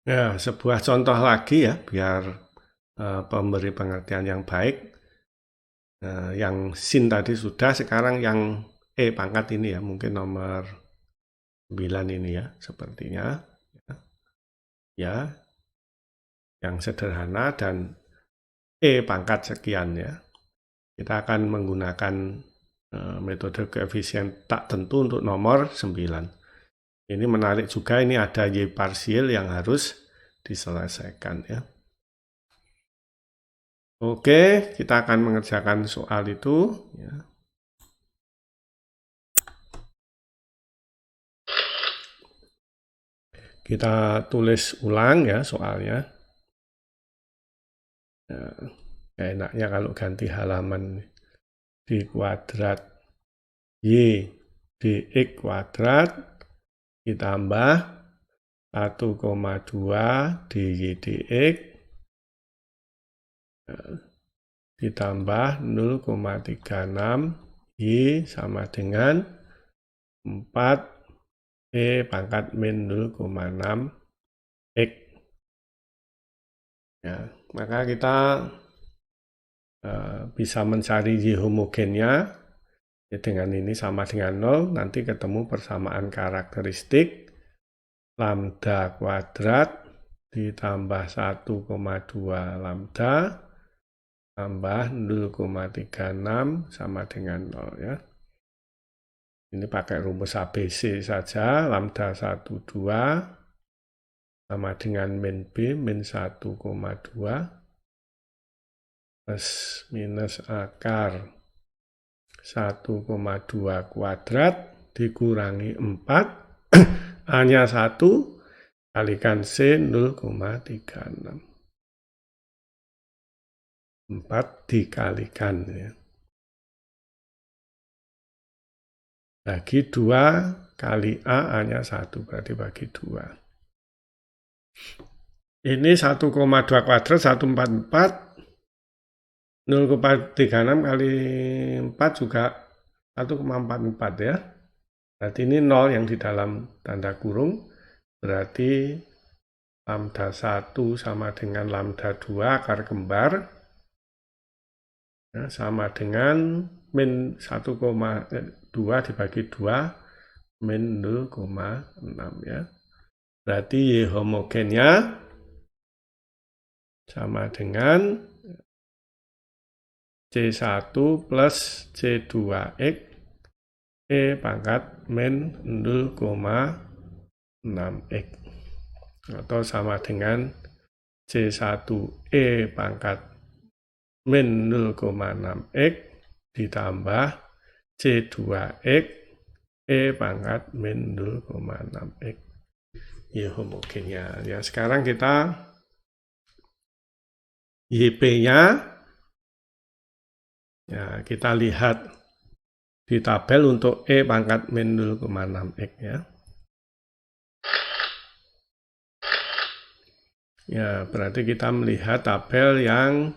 Ya, sebuah contoh lagi ya, biar pemberi pengertian yang baik. Yang sin tadi sudah, sekarang yang E pangkat ini ya, mungkin nomor 9 ini ya, sepertinya. Ya, yang sederhana dan E pangkat sekian ya. Kita akan menggunakan metode koefisien tak tentu untuk nomor 9. Ini menarik juga, ini ada Y parsial yang harus diselesaikan ya. Oke, kita akan mengerjakan soal itu ya. Kita tulis ulang ya soalnya. Ya, enaknya kalau ganti halaman di kuadrat Y dx kuadrat ditambah 1,2 dy dx ditambah 0,36 Y sama dengan 4 E pangkat min 0,6 X. Ya, maka kita bisa mencari Y homogennya ya, dengan ini sama dengan 0, nanti ketemu persamaan karakteristik lambda kuadrat ditambah 1,2 lambda tambah 0,36 sama dengan 0 ya. Ini pakai rumus ABC saja, lambda 12 sama dengan min B min 1,2 plus minus akar 1,2 kuadrat dikurangi 4 hanya 1 kalikan C 0,36. 4 dikalikan ya. Bagi 2 kali A hanya 1, berarti bagi 2. Ini 1,2 kuadrat 144, 0,36 kali 4 juga 1,44 ya. Berarti ini 0 yang di dalam tanda kurung, berarti lambda 1 sama dengan lambda 2 akar kembar, ya, sama dengan min 1,2 dibagi 2 min 0,6 ya. Berarti Y homogennya sama dengan C1 plus C2X E pangkat min 0,6X atau sama dengan C1E pangkat min 0,6X ditambah C2X E pangkat min 0,6X. Ya homogennya. Ya, sekarang kita YP-nya ya, kita lihat di tabel untuk E pangkat min 0,6X ya. Ya, berarti kita melihat tabel yang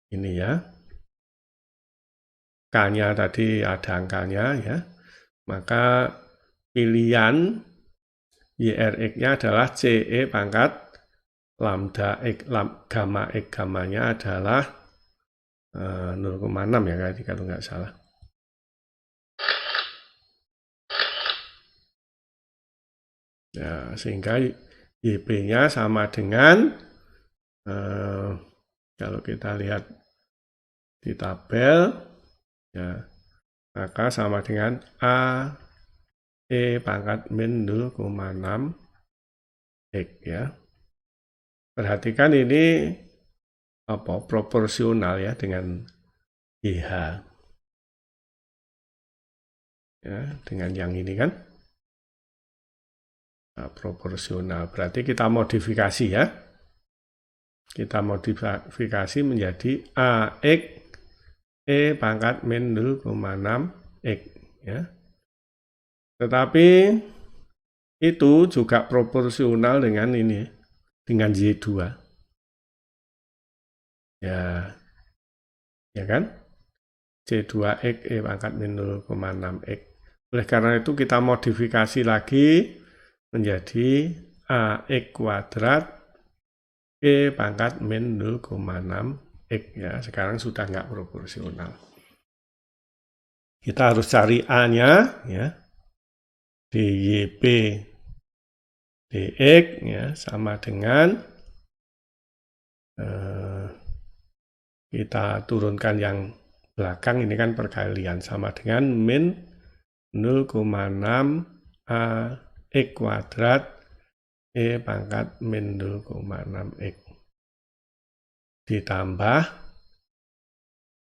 ini ya. K-nya tadi ada angkanya ya. Maka pilihan YRX-nya adalah CE pangkat lambda X, gamma X, gamanya adalah 0,6 ya kalau nggak salah. Ya, sehingga YP-nya sama dengan kalau kita lihat di tabel ya, maka sama dengan A E pangkat min 0,6 X ya. Perhatikan ini apa proporsional ya dengan IH. Ya, dengan yang ini kan. Nah, proporsional. Berarti kita modifikasi ya. Kita modifikasi menjadi AX E pangkat min 0,6 X ya. Tetapi itu juga proporsional dengan ini, dengan Y2. Ya kan? C2X E pangkat min 0,6X. Oleh karena itu kita modifikasi lagi menjadi AX kuadrat E pangkat min 0,6 X ya. Sekarang sudah nggak proporsional. Kita harus cari A-nya ya. DYP dx ya sama dengan kita turunkan yang belakang ini kan perkalian sama dengan min 0,6 X kuadrat E pangkat min 0,6 X ditambah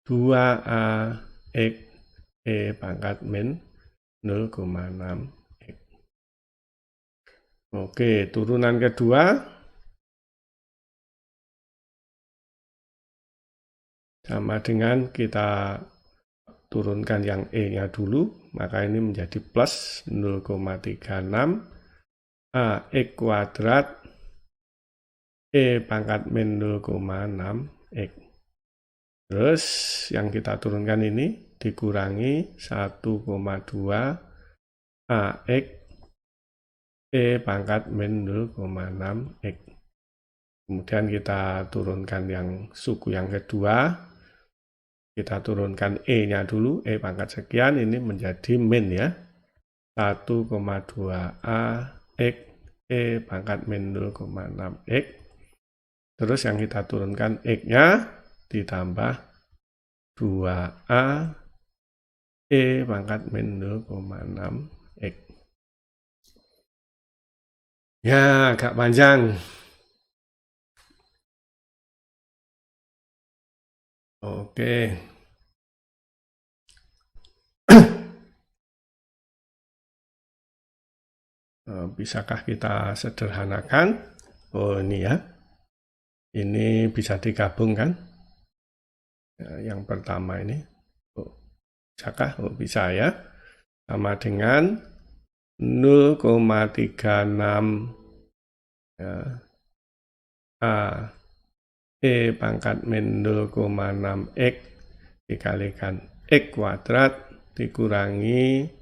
2AX E pangkat min 0,6 X. Oke, turunan kedua sama dengan kita turunkan yang E-nya dulu, maka ini menjadi plus 0,36 AX kuadrat E pangkat min 0,6 X. Terus yang kita turunkan ini dikurangi 1,2 AX E pangkat min 0,6 X. Kemudian kita turunkan yang suku yang kedua. Kita turunkan E-nya dulu, E pangkat sekian, ini menjadi min ya. 1,2 AX E pangkat min 0,6 X. Terus yang kita turunkan X-nya ditambah 2A E pangkat min 0,6 X. Ya, agak panjang. Oke. Bisakah kita sederhanakan? Oh, ini ya. Ini bisa digabungkan. Yang pertama ini. Oh, bisakah? Oh, bisa ya. Sama dengan 0,36 ya, A E pangkat min 0,6 X dikalikan X kuadrat dikurangi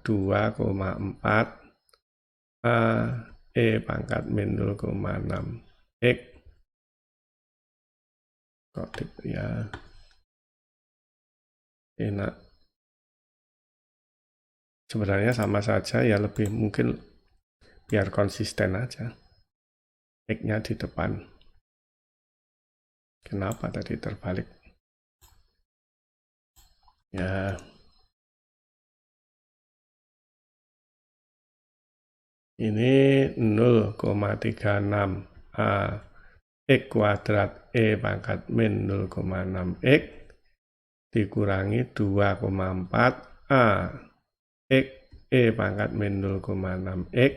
2,4 A E pangkat min 0,6 X. Kok ya enak. Sebenarnya sama saja ya, lebih mungkin biar konsisten aja. X-nya di depan. Kenapa tadi terbalik? Ya. Ini 0,36 A X kuadrat E pangkat min 0,6 X dikurangi 2,4 A X E pangkat min 0,6 X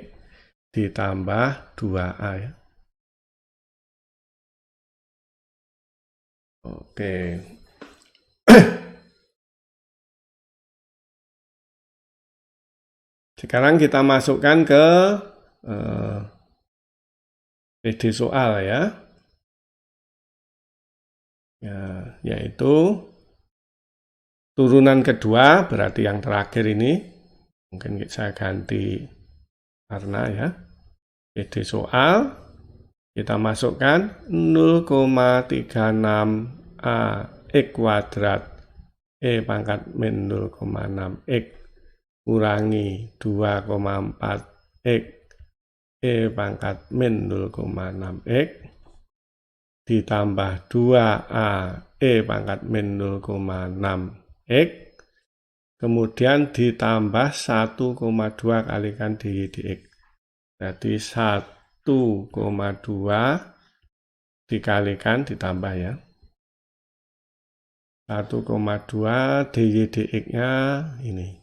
ditambah 2A ya. Oke. Sekarang kita masukkan ke PD soal ya. Yaitu turunan kedua, berarti yang terakhir ini. Mungkin saya ganti warna ya. PD soal, kita masukkan 0,36 A X kuadrat E pangkat min 0,6 X kurangi 2,4 X E pangkat min 0,6 X ditambah 2A E pangkat min 0,6 X kemudian ditambah 1,2 kalikan dy dx. Jadi 1,2 dikalikan ditambah ya. 1,2 dy dx-nya ini.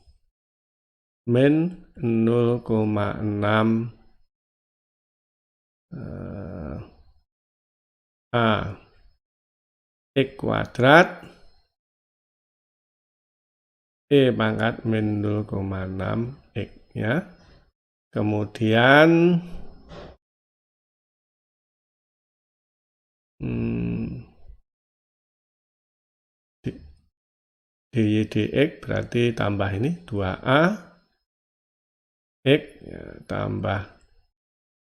Min 0,6 A X kuadrat E pangkat min 0,6 X ya. Kemudian dy dx berarti tambah ini 2A X ya, tambah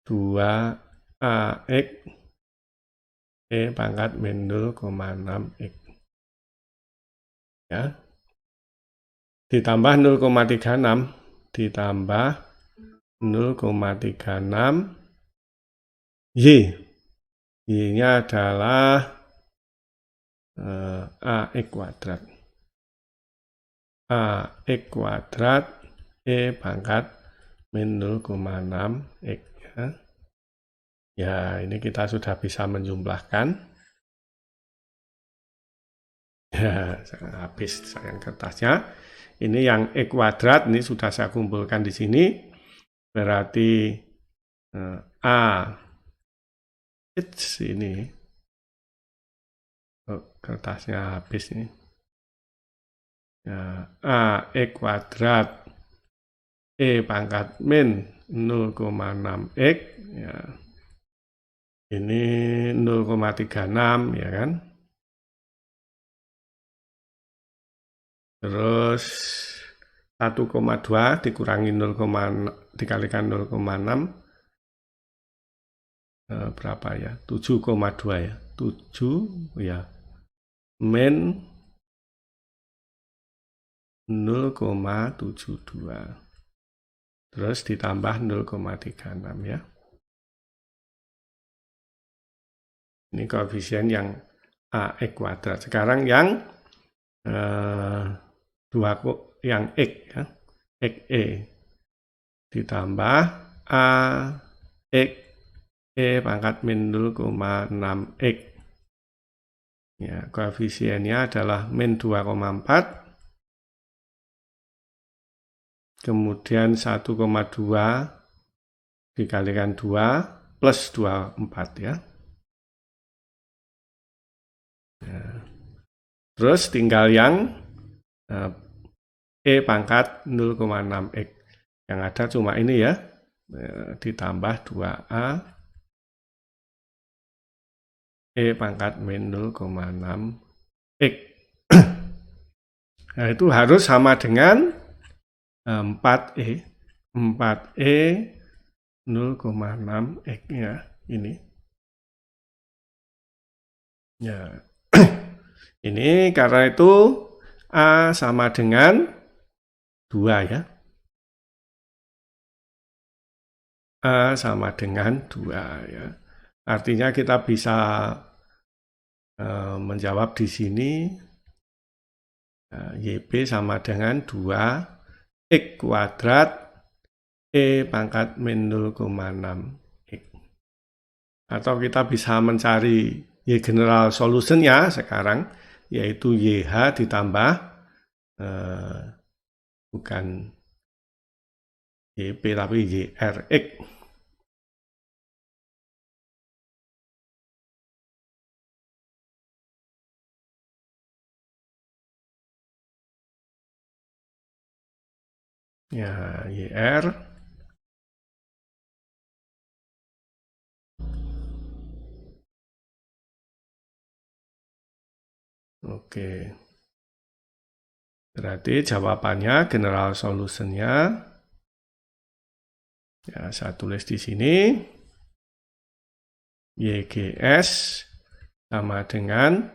2AX E pangkat min 0,6X. Ya. Ditambah 0,36 ditambah 0,36 Y. Y-nya adalah AX kuadrat. AX kuadrat E pangkat min 0,6X. Ya, ini kita sudah bisa menjumlahkan. Ya, habis sayang kertasnya. Ini yang X kuadrat, ini sudah saya kumpulkan di sini. Berarti A ini. Kertasnya habis nih. Ya, AX kuadrat E pangkat min 0,6X. Ya. Ini 0,36 ya kan. Terus 1,2 dikurangi 0, dikalikan 0,6 berapa ya? 7,2 ya. 7 ya. Min 0,72. Terus ditambah 0,36 ya. Ini koefisien yang AX kuadrat. Sekarang yang yang X ya. XE ditambah AX E pangkat min 0,6X. Ya, koefisiennya adalah min 2,4. Kemudian 1,2 dikalikan 2 plus 24 ya. Terus tinggal yang E pangkat 0,6X. Yang ada cuma ini ya. Ditambah 2A E pangkat min 0,6X. Nah, itu harus sama dengan 4E. 4E 0,6X ya. Ini. Ya. Ini karena itu A sama dengan 2 ya. A sama dengan 2 ya. Artinya kita bisa menjawab di sini YB sama dengan 2X kuadrat E pangkat min 0,6X. Atau kita bisa mencari Y general solutionnya sekarang, yaitu YH ditambah bukan YP tapi YRX. Ya, YR oke. Berarti jawabannya general solutionnya ya saya tulis di sini YGS sama dengan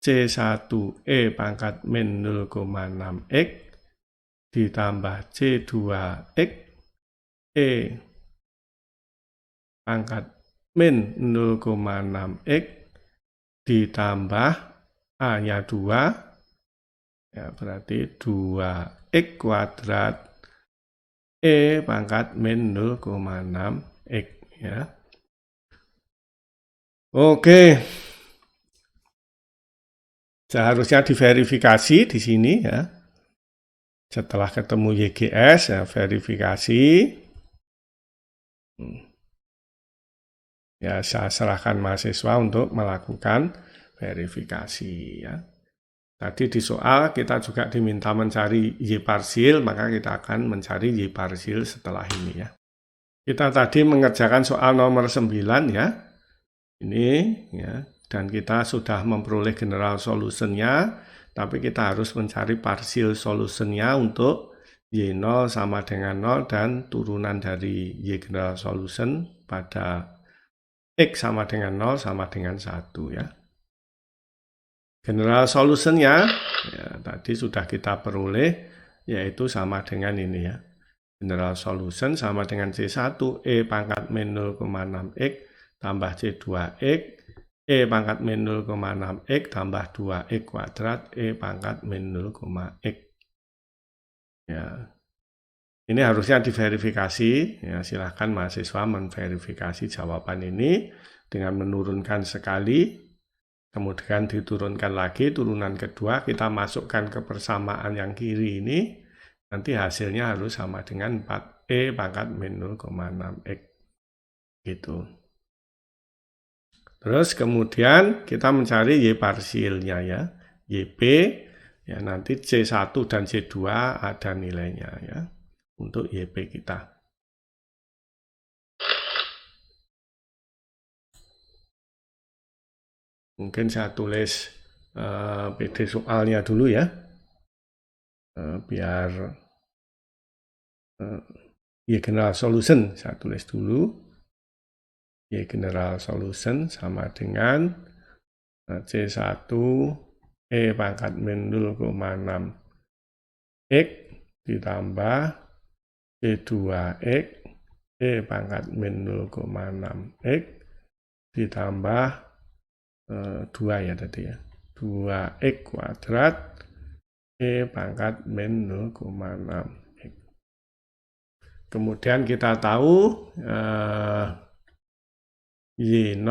C1E pangkat min 0,6X ditambah C2X E pangkat min 0,6X ditambah A-nya 2, ya berarti 2X kuadrat E pangkat min 0,6X ya. Oke. Seharusnya diverifikasi di sini ya. Setelah ketemu YGS ya verifikasi. Ya saya serahkan mahasiswa untuk melakukan verifikasi ya. Tadi di soal kita juga diminta mencari Y parsil, maka kita akan mencari Y parsil setelah ini ya. Kita tadi mengerjakan soal nomor 9 ya. Ini ya, dan kita sudah memperoleh general solutionnya, tapi kita harus mencari parsial solutionnya untuk Y0 sama dengan 0 dan turunan dari Y general solution pada X sama dengan 0 sama dengan 1 ya. General solution-nya ya, tadi sudah kita peroleh, yaitu sama dengan ini ya. General solution sama dengan C1, E pangkat min 0,6X tambah C2X, E pangkat min 0,6X tambah 2X kuadrat, E pangkat min 0,X. Ya. Ini harusnya diverifikasi, ya, silahkan mahasiswa memverifikasi jawaban ini dengan menurunkan sekali, kemudian diturunkan lagi, turunan kedua kita masukkan ke persamaan yang kiri ini, nanti hasilnya harus sama dengan 4E pangkat min 0,6X. Gitu. Terus kemudian kita mencari Y parsialnya ya, YP, ya nanti C1 dan C2 ada nilainya ya, untuk YP kita. Mungkin saya tulis PD soalnya dulu ya, biar Y general solution saya tulis dulu. Y general solution sama dengan C1 E pangkat min 0,6X ditambah C2X E pangkat min 0,6X ditambah 2 ya tadi ya, 2X kuadrat E pangkat min 0,6X. Kemudian kita tahu Y0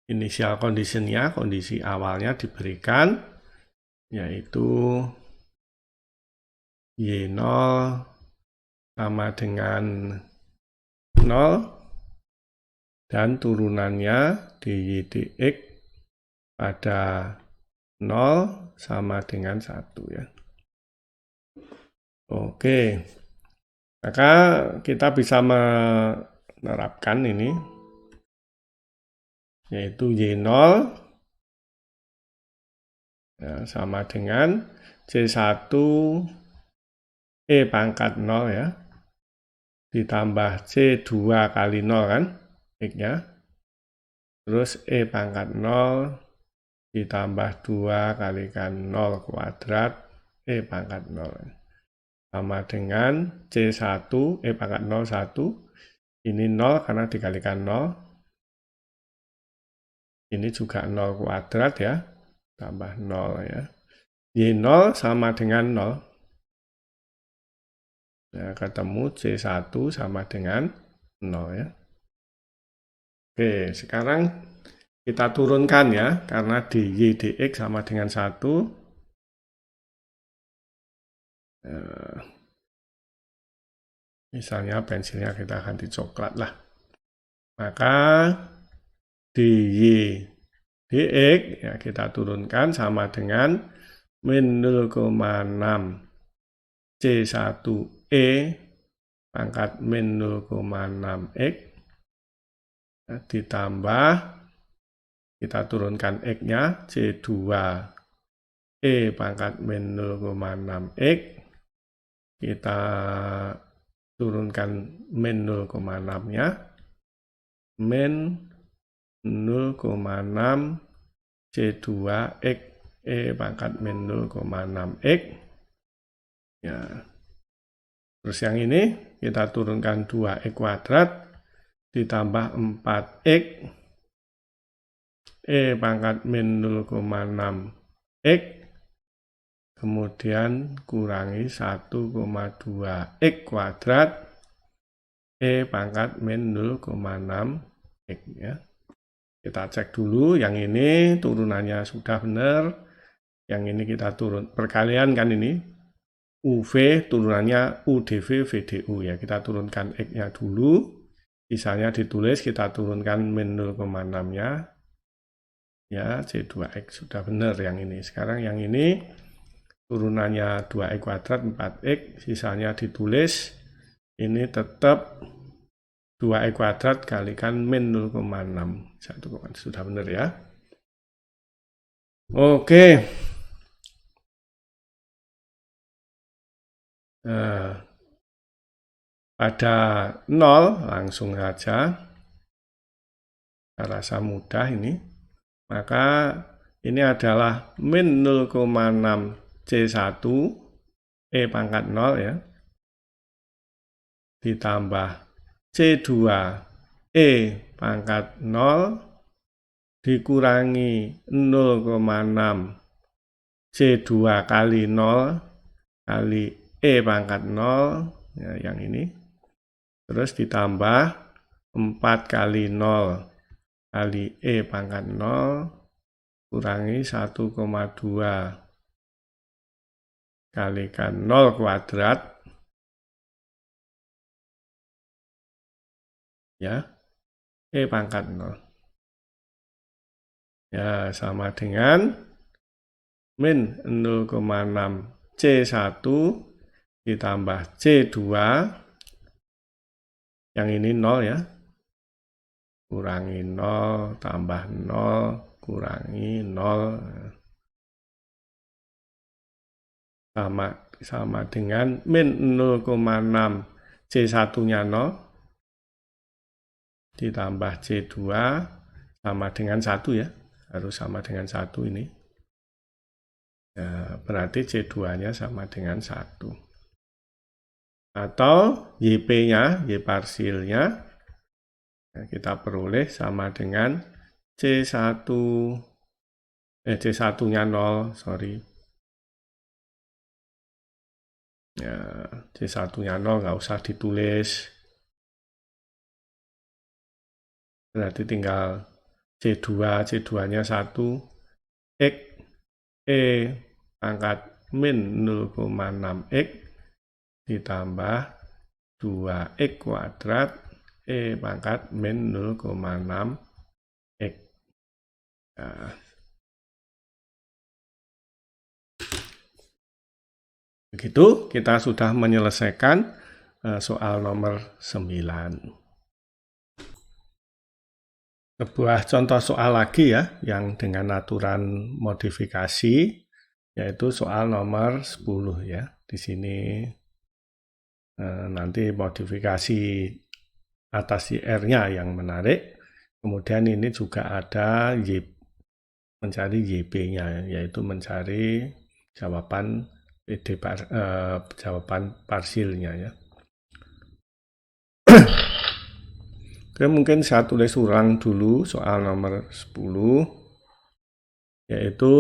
initial condition-nya, kondisi awalnya diberikan, yaitu Y0 sama dengan 0, dan turunannya di Y dx pada 0 sama dengan 1 ya. Oke, maka kita bisa menerapkan ini, yaitu Y0 ya, sama dengan C1 E pangkat 0 ya, ditambah C2 kali 0 kan, X-nya, terus E pangkat 0 ditambah 2 kalikan 0 kuadrat E pangkat 0. Sama dengan C1, E pangkat 0, 1. Ini 0 karena dikalikan 0. Ini juga 0 kuadrat ya. Tambah 0 ya. Y0 sama dengan 0. Ya, ketemu C1 sama dengan 0 ya. Oke, sekarang kita turunkan ya. Karena di Y dx sama dengan 1. Misalnya pensilnya kita ganti coklat lah. Maka di Y dx ya kita turunkan sama dengan min 0,6 C1E pangkat min 0,6X ditambah kita turunkan X-nya C2E pangkat min 0,6X, kita turunkan min 0,6-nya, min 0,6 C2X E pangkat min 0,6X ya. Terus yang ini kita turunkan 2X kuadrat ditambah 4X E pangkat min 0,6X kemudian kurangi 1,2X kuadrat E pangkat min 0,6X ya. Kita cek dulu, yang ini turunannya sudah benar, yang ini kita turun, perkalian kan ini, UV turunannya UDV VDU ya, kita turunkan X-nya dulu, sisanya ditulis, kita turunkan min 0,6-nya, ya C2X, sudah benar yang ini. Sekarang yang ini, turunannya 2X kuadrat 4X, sisanya ditulis, ini tetap 2X kuadrat kalikan min 0,6. 1, sudah benar ya. Oke. Pada 0 langsung saja, saya rasa mudah ini. Maka ini adalah min 0,6 C1 E pangkat 0 ya, ditambah C2 E pangkat 0 dikurangi 0,6 C2 kali 0 kali E pangkat 0 ya, yang ini, terus ditambah 4 kali 0 kali E pangkat 0 kurangi 1,2 kalikan 0 kuadrat ya, E pangkat 0 ya, sama dengan min 0,6 C1 ditambah C2, yang ini 0 ya, kurangi 0 tambah 0 kurangi 0 sama dengan min 0,6 C1-nya 0 ditambah C2 sama dengan 1 ya, harus sama dengan 1 ini. Ya, berarti C2-nya sama dengan 1. Atau YP-nya, Y parsilnya, ya, kita peroleh sama dengan C1, C1-nya 0, sorry. Ya, C1-nya 0 nggak usah ditulis. Berarti tinggal C2, C2-nya 1, X, E pangkat min 0,6 X ditambah 2X kuadrat E pangkat min 0,6 X. Nah, begitu kita sudah menyelesaikan soal nomor 9. Sebuah contoh soal lagi ya, yang dengan aturan modifikasi, yaitu soal nomor 10 ya. Di sini nanti modifikasi atas YR-nya yang menarik. Kemudian ini juga ada mencari YP-nya, yaitu mencari jawaban jawaban parsilnya ya. Oke, mungkin saya tulis ulang dulu soal nomor 10, yaitu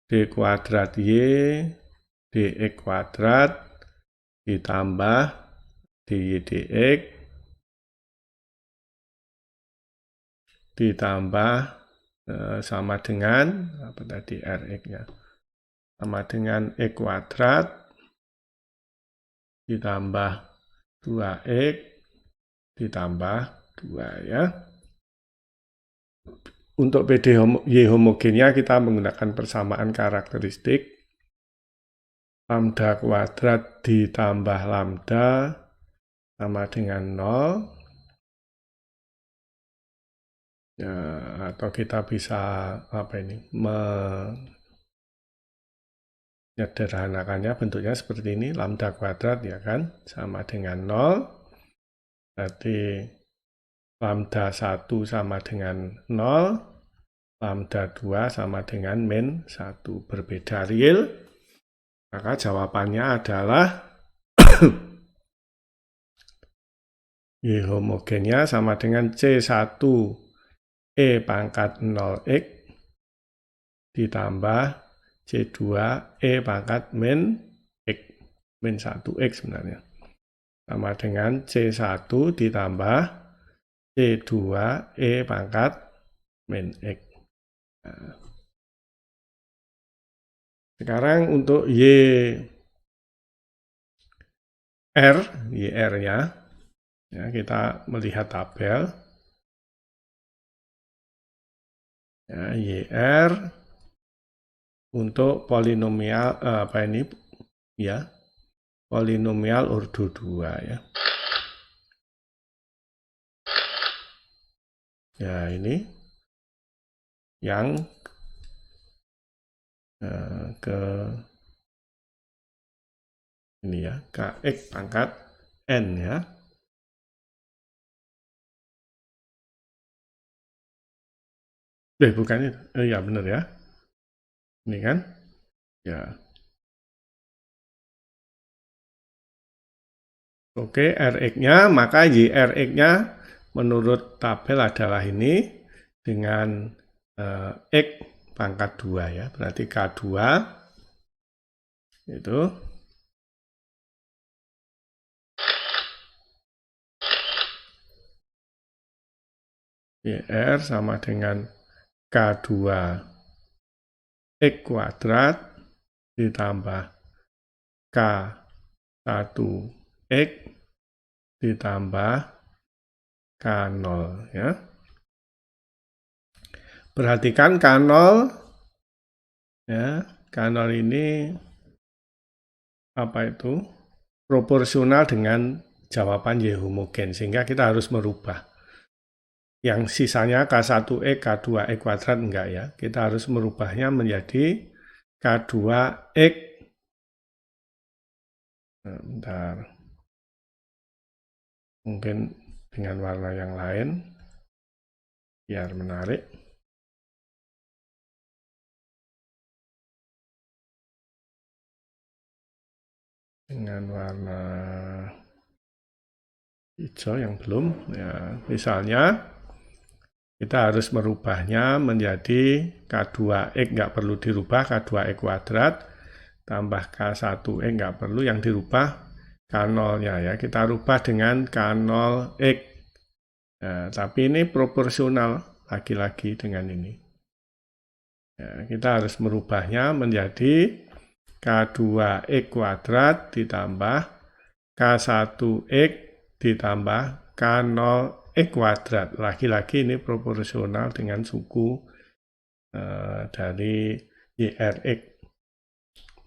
D kuadrat Y dx kuadrat ditambah dy dx ditambah sama dengan apa tadi, Rx-nya sama dengan X kuadrat ditambah 2X ditambah 2 ya. Untuk PD Y homogennya kita menggunakan persamaan karakteristik lambda kuadrat ditambah lambda sama dengan 0 ya, atau kita bisa apa ini, menyederhanakannya bentuknya seperti ini, lambda kuadrat ya kan sama dengan 0, berarti lambda 1 sama dengan 0, lambda 2 sama dengan min 1, berbeda real, maka jawabannya adalah Y homogennya sama dengan C1 E pangkat 0X ditambah C2 E pangkat min X, min 1X sebenarnya, sama dengan C1 ditambah C2 E pangkat min X. Nah, sekarang untuk YR-nya, ya, kita melihat tabel. Ya, YR untuk polinomial apa ini ya, polinomial ordo 2 ya. Ya, ini yang ini ya, Kx pangkat N ya. Bukan itu. Ya benar ya. Ini kan? Ya. Oke, Rx-nya, maka YRx-nya menurut tabel adalah ini dengan X pangkat 2 ya. Berarti K2 itu YR sama dengan K2 X kuadrat ditambah K1 X ditambah K0 ya. Perhatikan K0 ya, K0 ini apa itu? Proporsional dengan jawaban Y homogen, sehingga kita harus merubah. Yang sisanya K1X, K2X kuadrat enggak ya. Kita harus merubahnya menjadi K2X. Nah, bentar. Mungkin dengan warna yang lain biar menarik. Dengan warna hijau yang belum ya. Misalnya kita harus merubahnya menjadi K2X nggak perlu dirubah, K2X kuadrat tambah K1X nggak perlu, yang dirubah K0-nya ya. Kita rubah dengan K0X. Nah, tapi ini proporsional lagi-lagi dengan ini. Ya, kita harus merubahnya menjadi K2X kuadrat ditambah K1X ditambah K0X kuadrat. Lagi-lagi ini proporsional dengan suku dari YRX.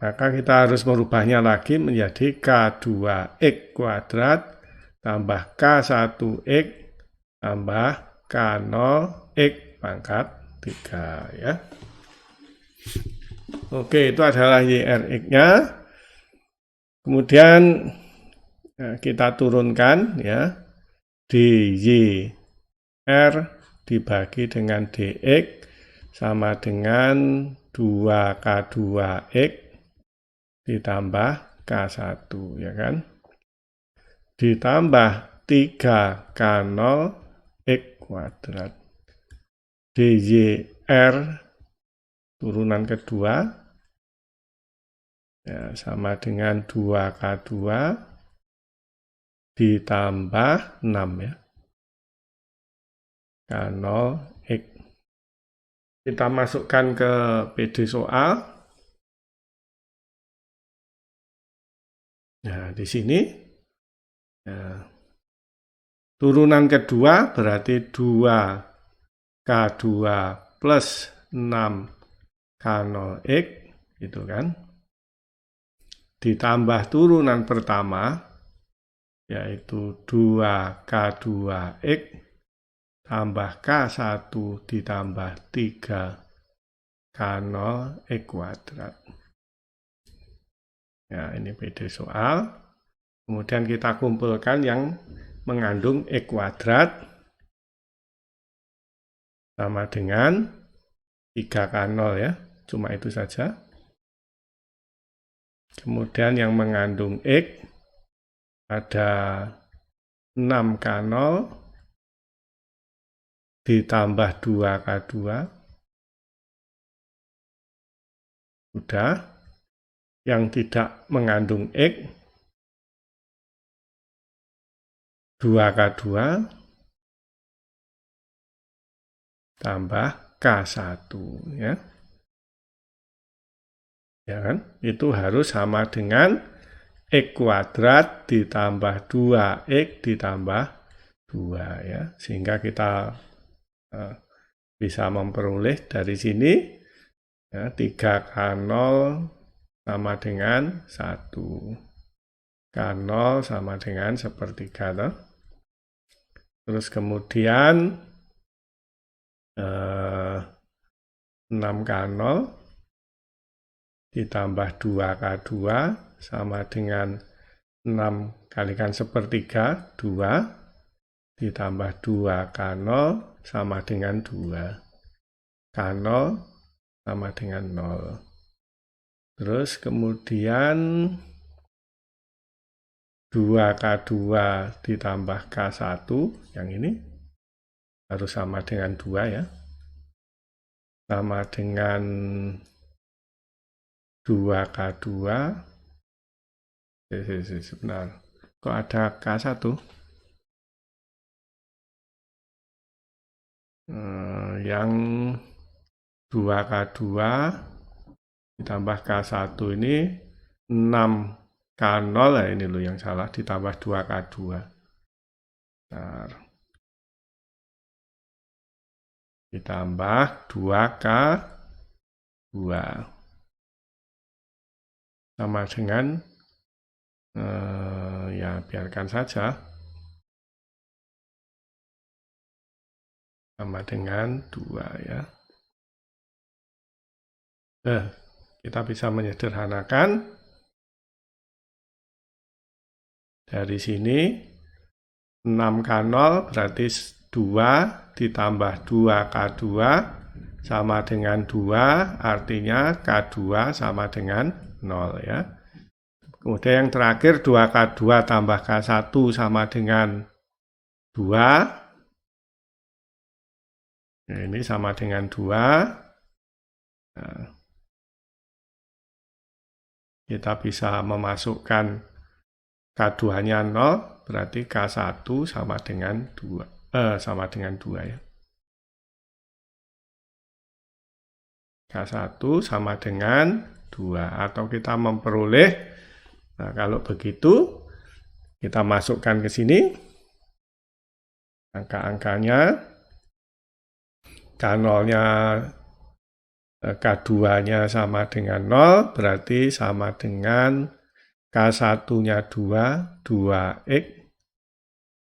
Maka kita harus merubahnya lagi menjadi K2X kuadrat tambah K1X tambah K0X pangkat 3 ya. Oke, itu adalah YRX-nya. Kemudian kita turunkan ya, DYR dibagi dengan DX sama dengan 2K2X ditambah K1 ya kan, ditambah 3K0X kuadrat. DYR turunan kedua ya, sama dengan 2K2 ditambah 6 ya, K0X. Kita masukkan ke PD soal. Nah, di sini ya, turunan kedua berarti 2K2 plus 6K0X gitu kan. Ditambah turunan pertama yaitu 2K2X tambah K1 ditambah 3K0X kuadrat. Ya, ini PD soal. Kemudian kita kumpulkan yang mengandung X kuadrat sama dengan 3K0 ya, cuma itu saja. Kemudian yang mengandung X ada 6K0 ditambah 2K2. Sudah. Yang tidak mengandung X 2K2 tambah K1 ya. Ya kan? Itu harus sama dengan X kuadrat ditambah 2X ditambah 2 ya. Sehingga kita bisa memperoleh dari sini ya, 3K0 sama dengan 1. K0 sama dengan sepertiga. Toh. Terus kemudian 6K0 ditambah 2K2 sama dengan 6 kalikan sepertiga, 2, ditambah 2 K0 sama dengan 2. K0 sama dengan 0. Terus kemudian 2K2 ditambah K1, yang ini harus sama dengan 2 ya. Sama dengan 2K2. Sebentar. Kok ada K1? Yang 2K2 ditambah K1 ini 6K0 ya, ini loh yang salah, ditambah 2K2. Bentar. Ditambah 2K2 sama dengan ya biarkan saja sama dengan 2 ya. Kita bisa menyederhanakan dari sini 6K0 berarti 2 ditambah 2K2 sama dengan 2, artinya K2 sama dengan 0 ya. Kemudian yang terakhir 2K2 tambah K1 sama dengan 2. Nah, ini sama dengan 2. Nah, kita bisa memasukkan K2-nya 0, berarti K1 sama dengan 2. Sama dengan 2 ya. K1 sama dengan 2. Atau kita memperoleh, nah kalau begitu, kita masukkan ke sini angka-angkanya. K0-nya, K2-nya sama dengan 0, berarti sama dengan K1-nya 2, 2X,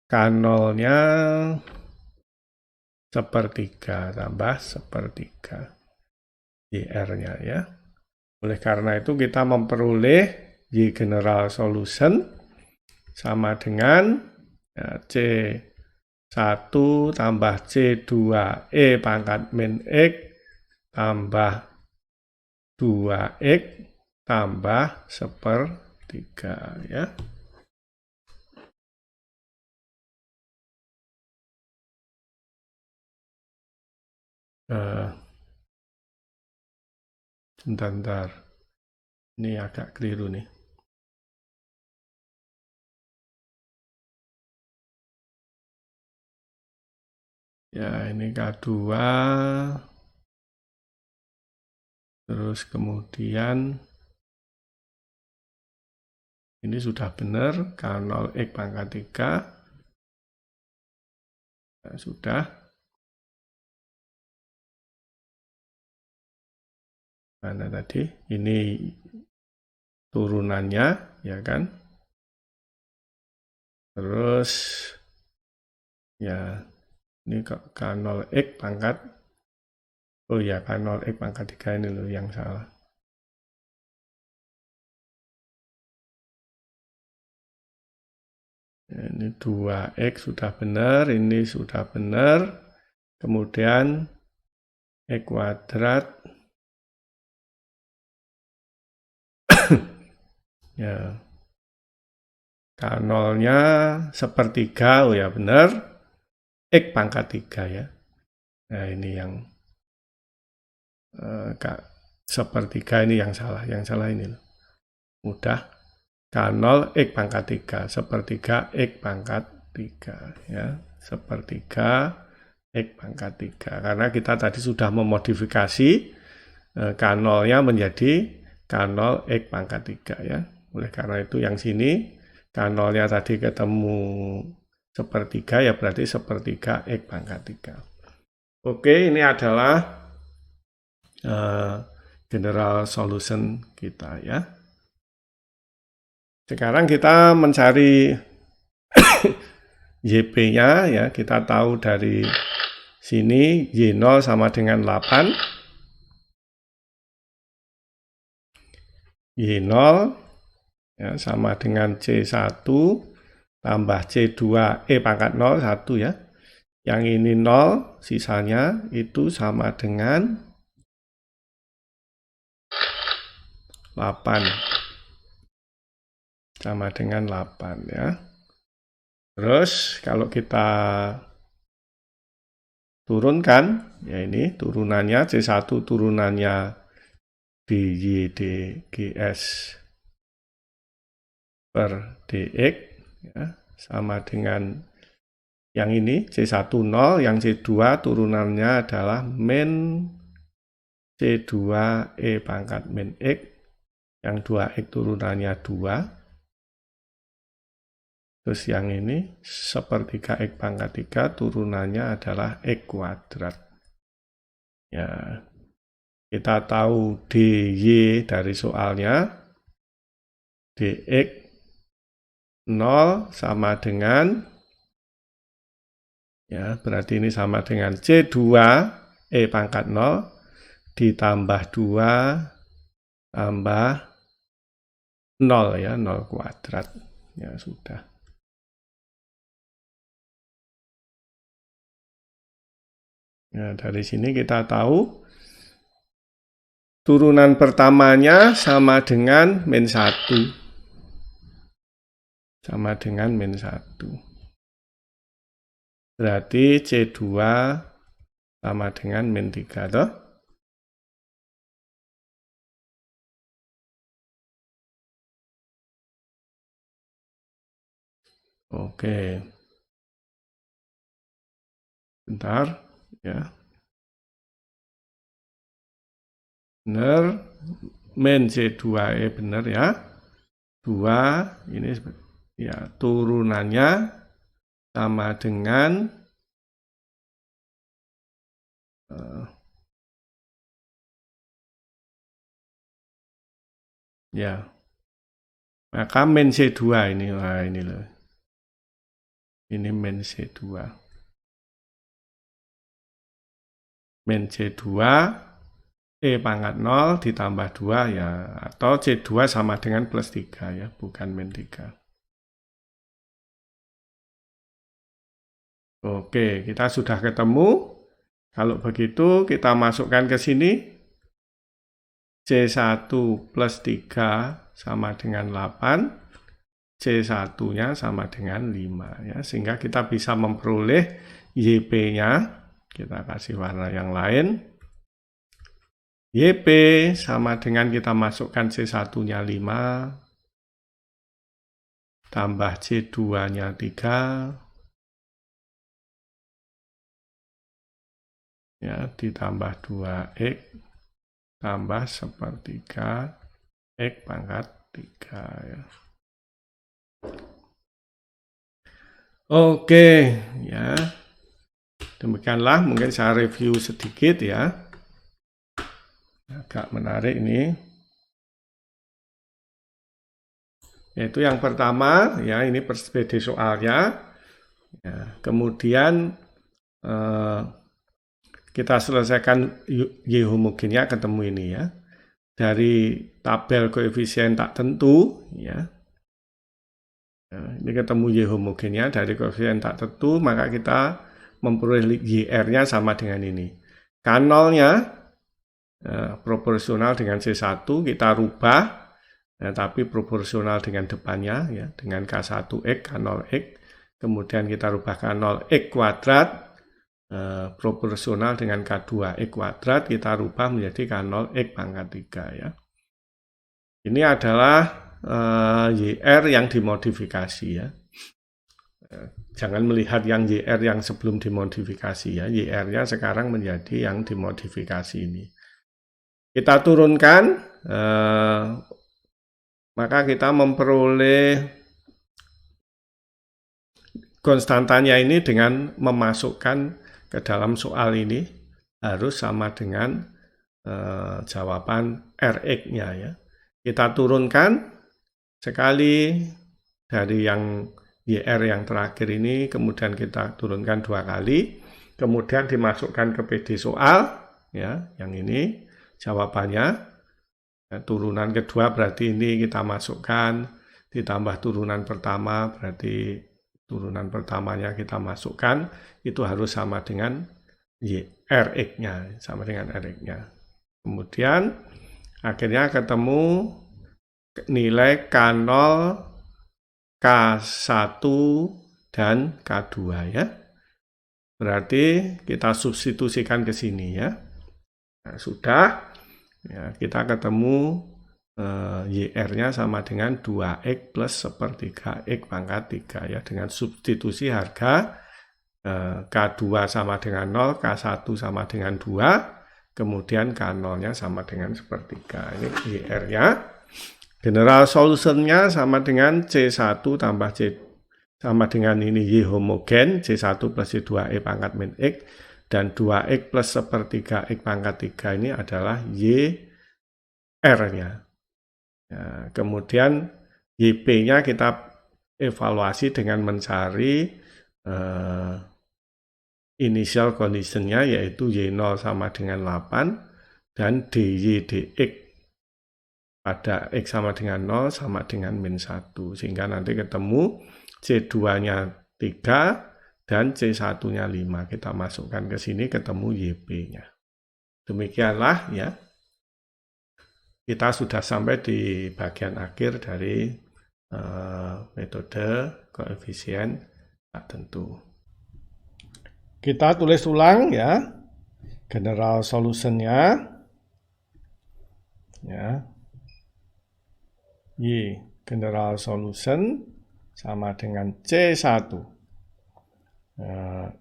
K0-nya sepertiga, tambah sepertiga, YR-nya ya. Oleh karena itu kita memperoleh Y general solution sama dengan C1 tambah C2E pangkat min X tambah 2X tambah sepertiga ya. Bentar. Ini agak keliru nih. Ya, ini K2. Terus kemudian ini sudah benar, K0X pangkat 3. Nah, sudah. Mana tadi? Ini turunannya, ya kan? Terus, ya, ini K0X pangkat, oh ya, K0X pangkat 3 ini loh yang salah. Ini 2X sudah benar, ini sudah benar. Kemudian X kuadrat. Ya. K0-nya sepertiga, oh ya benar. X pangkat 3 ya. Nah ini yang sepertiga ini yang salah. Yang salah ini loh. Mudah. K0 X pangkat 3. Sepertiga X pangkat 3 ya. Sepertiga X pangkat 3. Karena kita tadi sudah memodifikasi K0-nya menjadi K0 X pangkat 3 ya. Oleh karena itu yang sini K0-nya tadi ketemu sepertiga ya berarti sepertiga X pangkat 3. Oke, ini adalah general solution kita ya. Sekarang kita mencari YP-nya ya, kita tahu dari sini Y0 sama dengan 8. Y0 ya, sama dengan C1 tambah C2 E pangkat 0, 1 ya. Yang ini 0, sisanya itu sama dengan 8. Sama dengan 8 ya. Terus kalau kita turunkan, ya ini turunannya C1 turunannya DYDGS per DX ya, sama dengan yang ini C1 0, yang C2 turunannya adalah min C2 E pangkat min X, yang 2X turunannya 2. Terus yang ini sepertiga X pangkat 3 turunannya adalah X kuadrat. Ya, kita tahu DY dari soalnya, DX 0 sama dengan, ya berarti ini sama dengan C2 E pangkat 0 ditambah 2 tambah 0 ya, 0 kuadrat. Ya sudah. Nah, dari sini kita tahu turunan pertamanya sama dengan min 1. Sama dengan min 1. Berarti C2 sama dengan min 3. Toh? Oke. Bentar ya. Benar, min C2E benar ya. 2 ini ya turunannya sama dengan ya. Maka min C2 ini, wah ini loh. Ini min C2. Min C2 E pangkat 0 ditambah 2 ya, atau C2 sama dengan plus 3 ya, bukan min 3. Oke, kita sudah ketemu. Kalau begitu kita masukkan ke sini. C1 plus 3 sama dengan 8. C1-nya sama dengan 5 ya, sehingga kita bisa memperoleh YP-nya. Kita kasih warna yang lain. YP sama dengan kita masukkan C1-nya 5, tambah C2-nya 3, ya, ditambah 2X, tambah sepertiga X pangkat 3. Ya. Oke, ya. Demikianlah, mungkin saya review sedikit ya. Agak menarik ini. Yaitu yang pertama, ya ini PD soalnya. Ya, kemudian kita selesaikan Y homogennya ketemu ini ya. Dari tabel koefisien tak tentu, ya. Nah, ini ketemu Y homogennya dari koefisien tak tentu, maka kita memperoleh YR-nya sama dengan ini. K0-nya proporsional dengan C1 kita rubah, tapi proporsional dengan depannya ya, dengan K1X, K0X, kemudian kita rubah K0X kuadrat proporsional dengan K2X kuadrat, kita rubah menjadi K0X pangkat 3 ya. Ini adalah YR yang dimodifikasi ya. Jangan melihat yang YR yang sebelum dimodifikasi ya. YR-nya sekarang menjadi yang dimodifikasi ini. Kita turunkan, maka kita memperoleh konstantanya ini dengan memasukkan ke dalam soal ini harus sama dengan jawaban Rx-nya ya. Kita turunkan sekali dari yang YR yang terakhir ini, kemudian kita turunkan 2 kali, kemudian dimasukkan ke PD soal ya, yang ini jawabannya. Turunan kedua berarti ini kita masukkan ditambah turunan pertama, berarti turunan pertamanya kita masukkan, itu harus sama dengan Rx-nya, sama dengan Rx-nya. Kemudian akhirnya ketemu nilai K0, K1, dan K2 ya. Berarti kita substitusikan ke sini ya. Nah, sudah, ya, kita ketemu YR-nya sama dengan 2X plus sepertiga X pangkat 3 ya. Dengan substitusi harga K2 sama dengan 0, K1 sama dengan 2, kemudian K0-nya sama dengan sepertiga. Ini YR-nya. General solution-nya sama dengan C1 tambah C sama dengan ini Y homogen, C1 plus C2E pangkat min X, dan 2X plus sepertiga X pangkat 3 ini adalah YR-nya. Ya, kemudian YP-nya kita evaluasi dengan mencari initial condition-nya, yaitu Y0 sama dengan 8, dan DY dx pada X sama dengan 0 sama dengan min 1. Sehingga nanti ketemu C2-nya 3 dan C1-nya 5. Kita masukkan ke sini, ketemu YP-nya. Demikianlah ya. Kita sudah sampai di bagian akhir dari metode koefisien tak tentu. Kita tulis ulang ya, general solution-nya ya, Y general solution sama dengan C1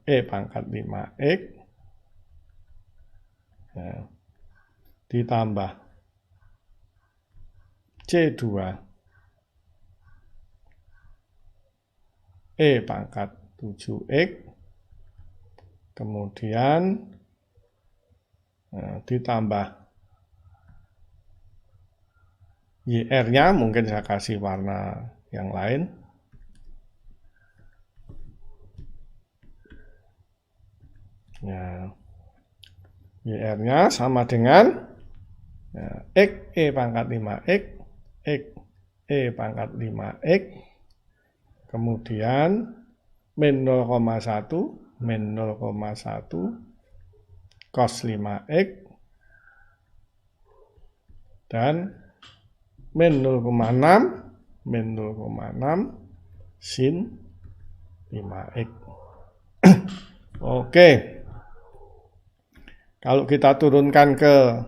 E pangkat 5X ya, ditambah C2 E pangkat 7X, kemudian ditambah YR-nya, mungkin saya kasih warna yang lain. Ya, YR-nya sama dengan X E pangkat 5X, X E pangkat 5X, kemudian min 0,1, min 0,1, cos 5X, dan min 0,6, min 0,6, sin 5X. Oke. Kalau kita turunkan ke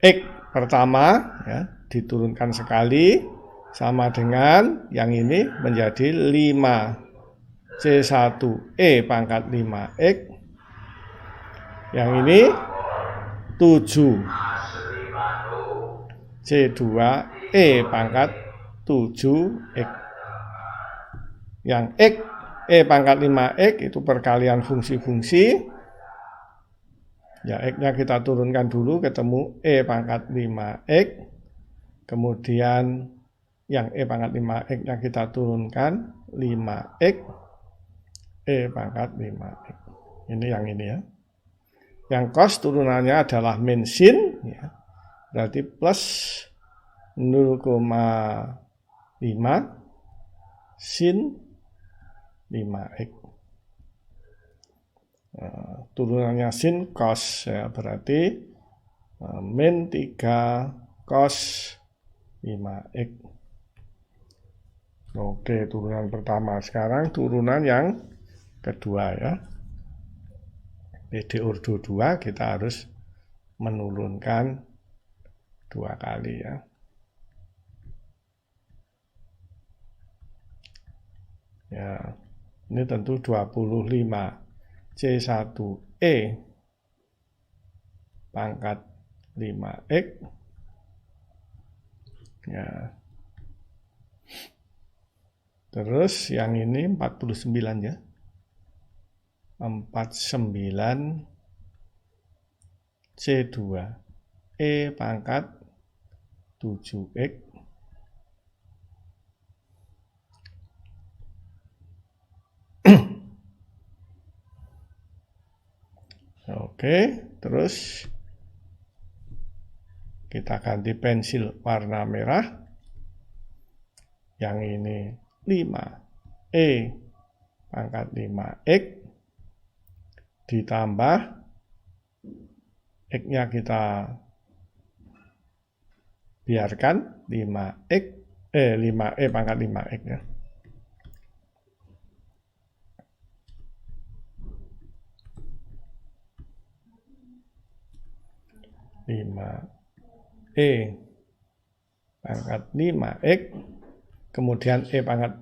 X pertama, ya, diturunkan sekali, sama dengan yang ini menjadi 5 C1E pangkat 5X. Yang ini 7 C2E pangkat 7X. Yang X E pangkat 5X itu perkalian fungsi-fungsi. Ya, X-nya kita turunkan dulu, ketemu E pangkat 5X. Kemudian yang E pangkat 5X-nya kita turunkan 5X E pangkat 5X. Ini yang ini ya. Yang cos turunannya adalah min sin ya. Berarti plus 0,5 sin 5X. Turunannya sin cos ya, berarti min 3 cos 5X. Oke, turunan pertama. Sekarang turunan yang kedua ya. PD ordo 2 kita harus menurunkan 2 kali ya. Ya, ini tentu 25 C1E pangkat 5X. Ya. Terus yang ini 49 ya. 49 C2 E pangkat 7X. Oke, terus Kita ganti pensil warna merah. Yang ini 5E pangkat 5X ditambah X-nya kita biarkan 5E pangkat 5X ya. 5E pangkat 5X, kemudian E pangkat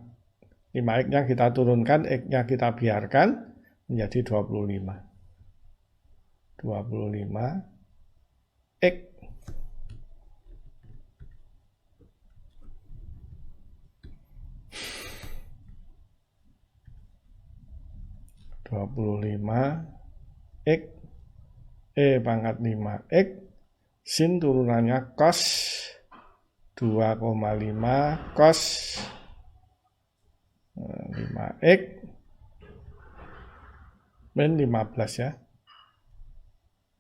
5X-nya kita turunkan, X-nya kita biarkan menjadi 25. 25X. X E pangkat 5X sin turunannya cos 2,5 cos 5X min 15 ya,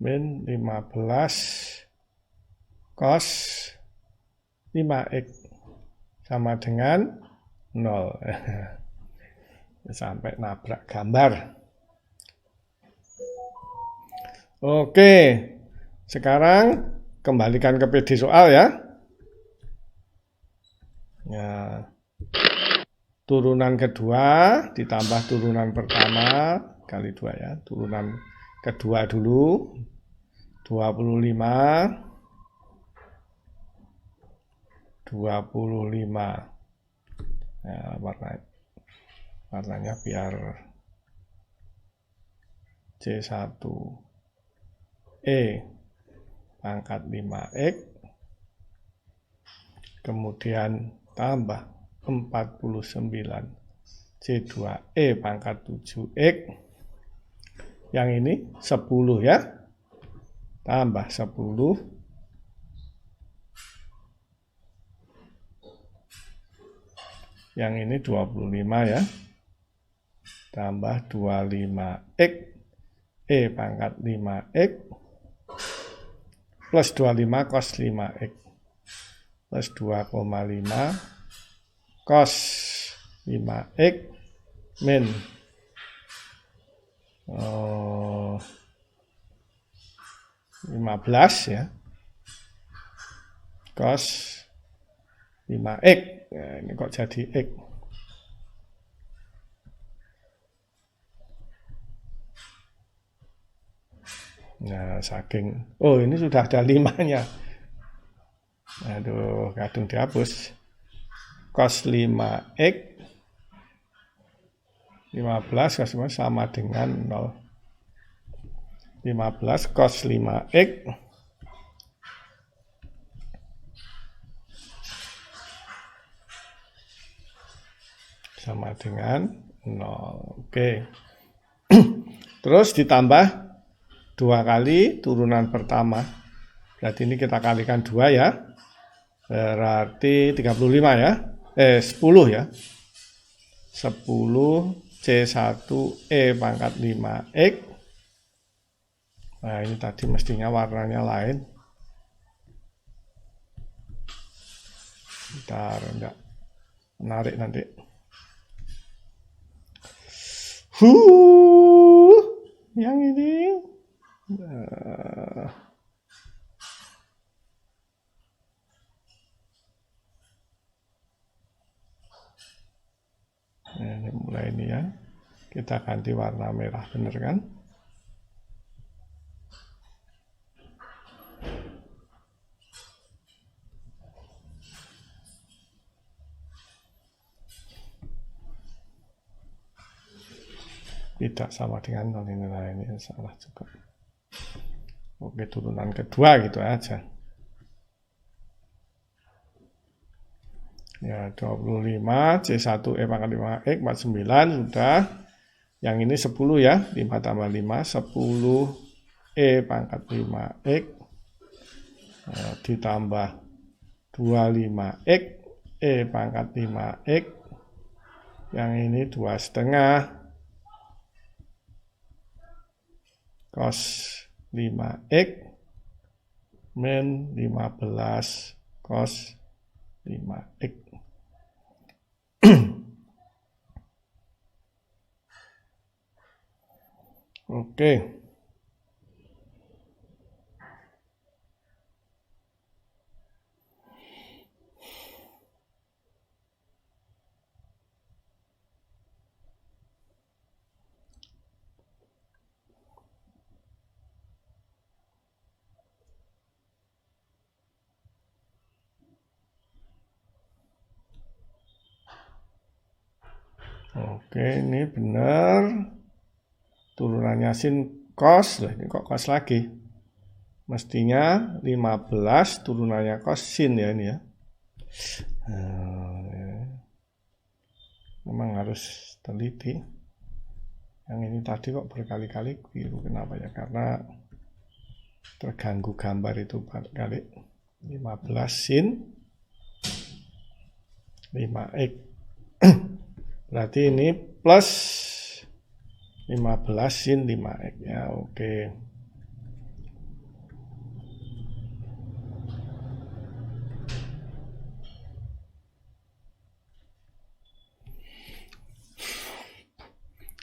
min 15 cos 5X sama dengan 0. Sampai nabrak gambar. Oke, sekarang kembalikan ke PD soal ya. Ya, turunan kedua ditambah turunan pertama kali 2 ya. Turunan kedua dulu 25 ya, warnanya biar C1E pangkat 5X, kemudian tambah 49 C2E pangkat 7X, yang ini 10 ya, tambah 10 yang ini 25 ya, tambah 25X E pangkat 5X plus 25 cos 5X plus 2,5 cos 5X min 15 ya, cos 5X. Nah, ini kok jadi X. Nah, saking, oh ini sudah ada 5-nya. Aduh, kadung dihapus. Cos 5X 15 cos 5 sama dengan 0. 15 cos 5X sama dengan 0. Oke. Terus ditambah 2 kali turunan pertama. Berarti ini kita kalikan 2 ya. Berarti 35 ya. 10 ya. 10 C1E pangkat 5X. Nah, ini tadi mestinya warnanya lain. Bentar, enggak menarik nanti. Yang ini. Nah, ini mulai ini ya. Kita ganti warna merah, bener kan? Tidak sama dengan 0 ini, nah ini salah juga. Oke, turunan kedua gitu aja. Ya, 25 C1E pangkat 5X 49 sudah. Yang ini 10 ya, 5 tambah 5 10 E pangkat 5X ditambah 25X E pangkat 5X, yang ini 2,5 cos 5X min 15 cos 5x. Oke. Oke, ini benar. Turunannya sin cos, lah ini kok cos lagi. Mestinya 15 turunannya cos sin ya ini ya. Memang harus teliti. Yang ini tadi kok berkali-kali keliru, kenapa ya? Karena terganggu gambar itu kali 15 sin 5x. Berarti ini plus 15 sin 5x ya, oke.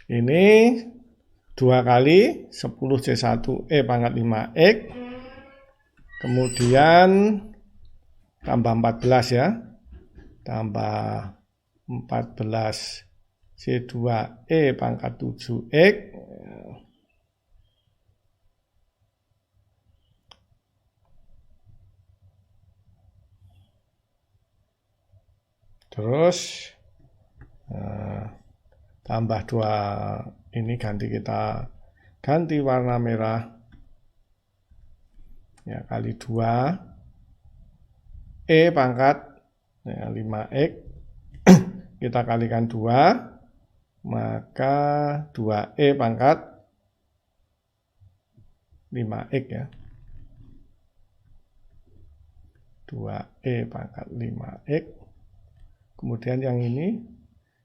Ini 2 kali 10C1E pangkat 5x, kemudian tambah 14 ya, tambah 14 C2E pangkat 7x, terus tambah 2 ini kita ganti warna merah ya, kali 2 E pangkat ya, 5x kita kalikan 2, maka 2E pangkat 5x ya, 2E pangkat 5x, kemudian yang ini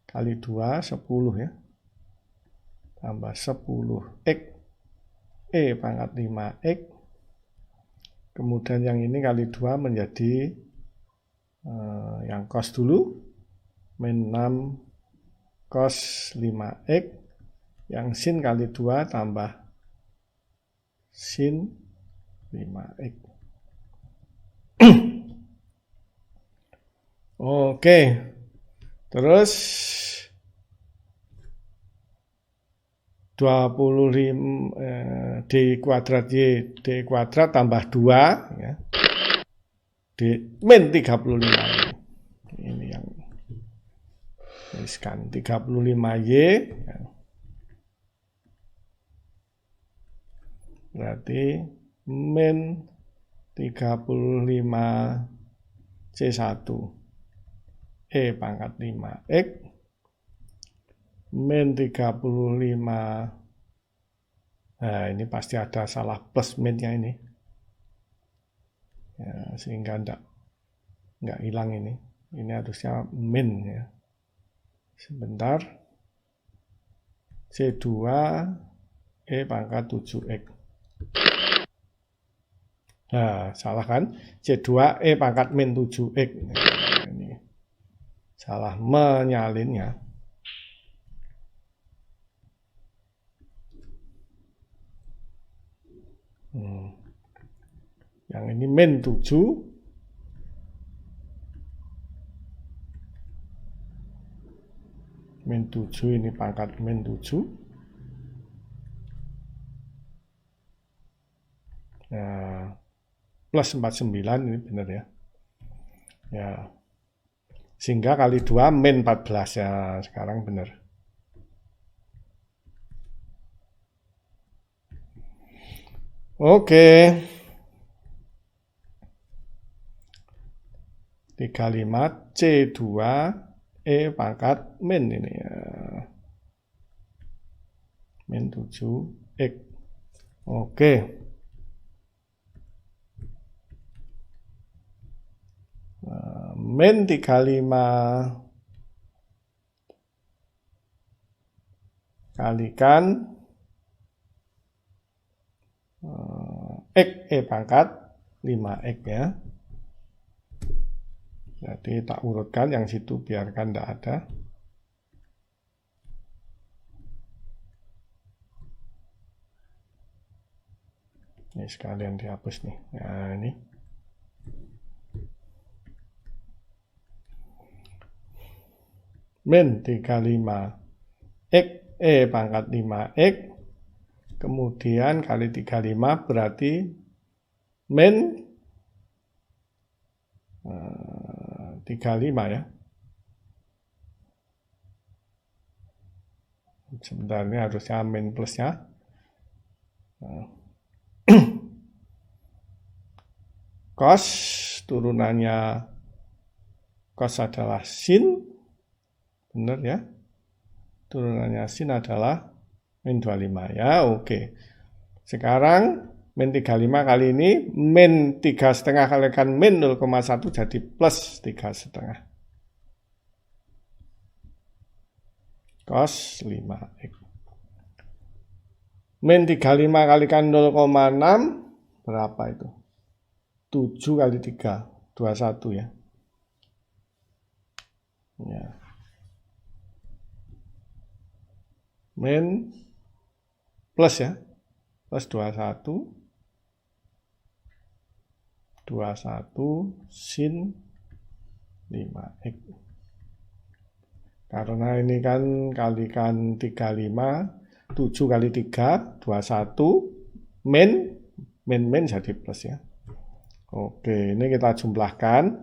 kali 2 10 ya, tambah 10x E pangkat 5x, kemudian yang ini kali 2 menjadi yang cos dulu, min 6 cos 5x, yang sin kali 2 tambah sin 5x. Oke, terus 25 D kuadrat Y D kuadrat tambah 2 ya, D min 35 ini yang tuliskan 35Y ya. Berarti min 35 C1 E pangkat 5x min 35, nah ini pasti ada salah plus minnya ini ya, sehingga enggak hilang ini harusnya min ya. Sebentar, C2 E pangkat 7x. Nah, salah kan? C2 E pangkat min 7x. Nah, ini salah menyalinnya. Yang ini min 7. Min 7 ini pangkat min 7. Nah, plus 49 ini benar ya. Ya. Sehingga kali 2 min 14 ya, sekarang benar. Oke. 35 C2 E pangkat min ini ya. Min 7x. Oke. Min 35 kalikan x E pangkat 5x ya. Jadi tak urutkan yang situ, biarkan tidak ada. Ini sekalian dihapus nih. Nah, ini. Min 35x, pangkat 5x, kemudian kali 35 berarti min 35 ya. Sebenarnya harusnya min plusnya. Cos, turunannya cos adalah sin. Benar ya. Turunannya sin adalah min 25 ya. Oke. Sekarang min 35 kali ini min 3,5 kalikan min 0,1 jadi plus 3,5. Cos 5x. Min 35 kalikan 0,6 berapa itu? 7 kali 3, 21 ya. Ya. Min plus ya. Plus 21. 21 sin 5x. Karena ini kan kalikan 35, 7 kali 3, 21, min jadi plus ya. Oke, ini kita jumlahkan.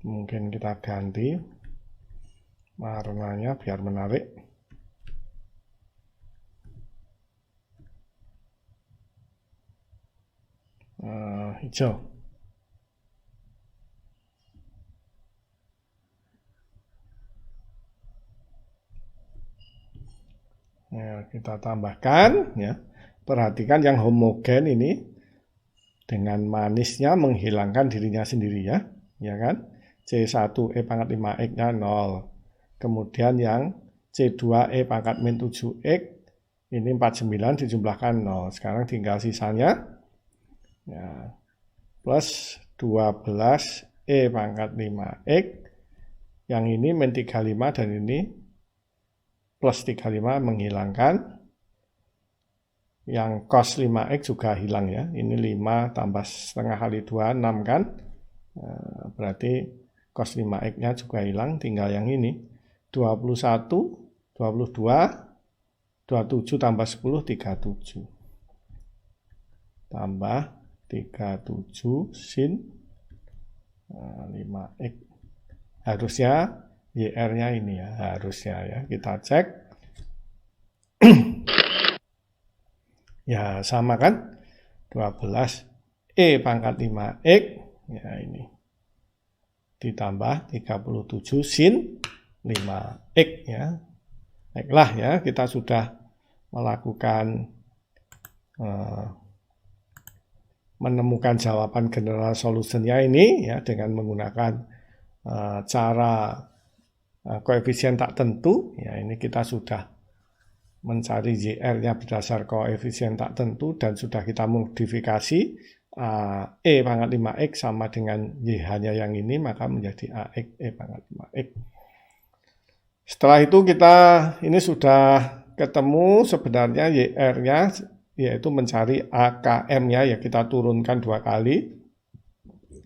Mungkin kita ganti warnanya biar menarik. Hijau. Ya, kita tambahkan ya. Perhatikan yang homogen ini dengan manisnya menghilangkan dirinya sendiri ya. Ya kan? C1E pangkat 5x-nya 0. Kemudian yang C2E pangkat min 7x ini 49 dijumlahkan 0. Sekarang tinggal sisanya ya, plus 12E pangkat 5x. Yang ini min 35 dan ini plus 35 menghilangkan. Yang cos 5x juga hilang ya. Ini 5 tambah setengah kali 2, 6 kan. Berarti cos 5x-nya juga hilang. Tinggal yang ini. 21, 22, 27 tambah 10, 37. Tambah 37 sin 5x. Harusnya YR-nya ini ya. Harusnya ya. Kita cek. Ya, sama kan? 12E pangkat 5x. Ya, ini. Ditambah 37 sin 5x ya. Baiklah ya, kita sudah melakukan menemukan jawaban general solutionnya ini ya dengan menggunakan cara koefisien tak tentu. Ya, ini kita sudah mencari YR-nya berdasar koefisien tak tentu dan sudah kita modifikasi E pangkat 5x sama dengan YH-nya yang ini, maka menjadi AX E pangkat 5x. Setelah itu kita ini sudah ketemu sebenarnya YR-nya, yaitu mencari AKM-nya, ya kita turunkan 2 kali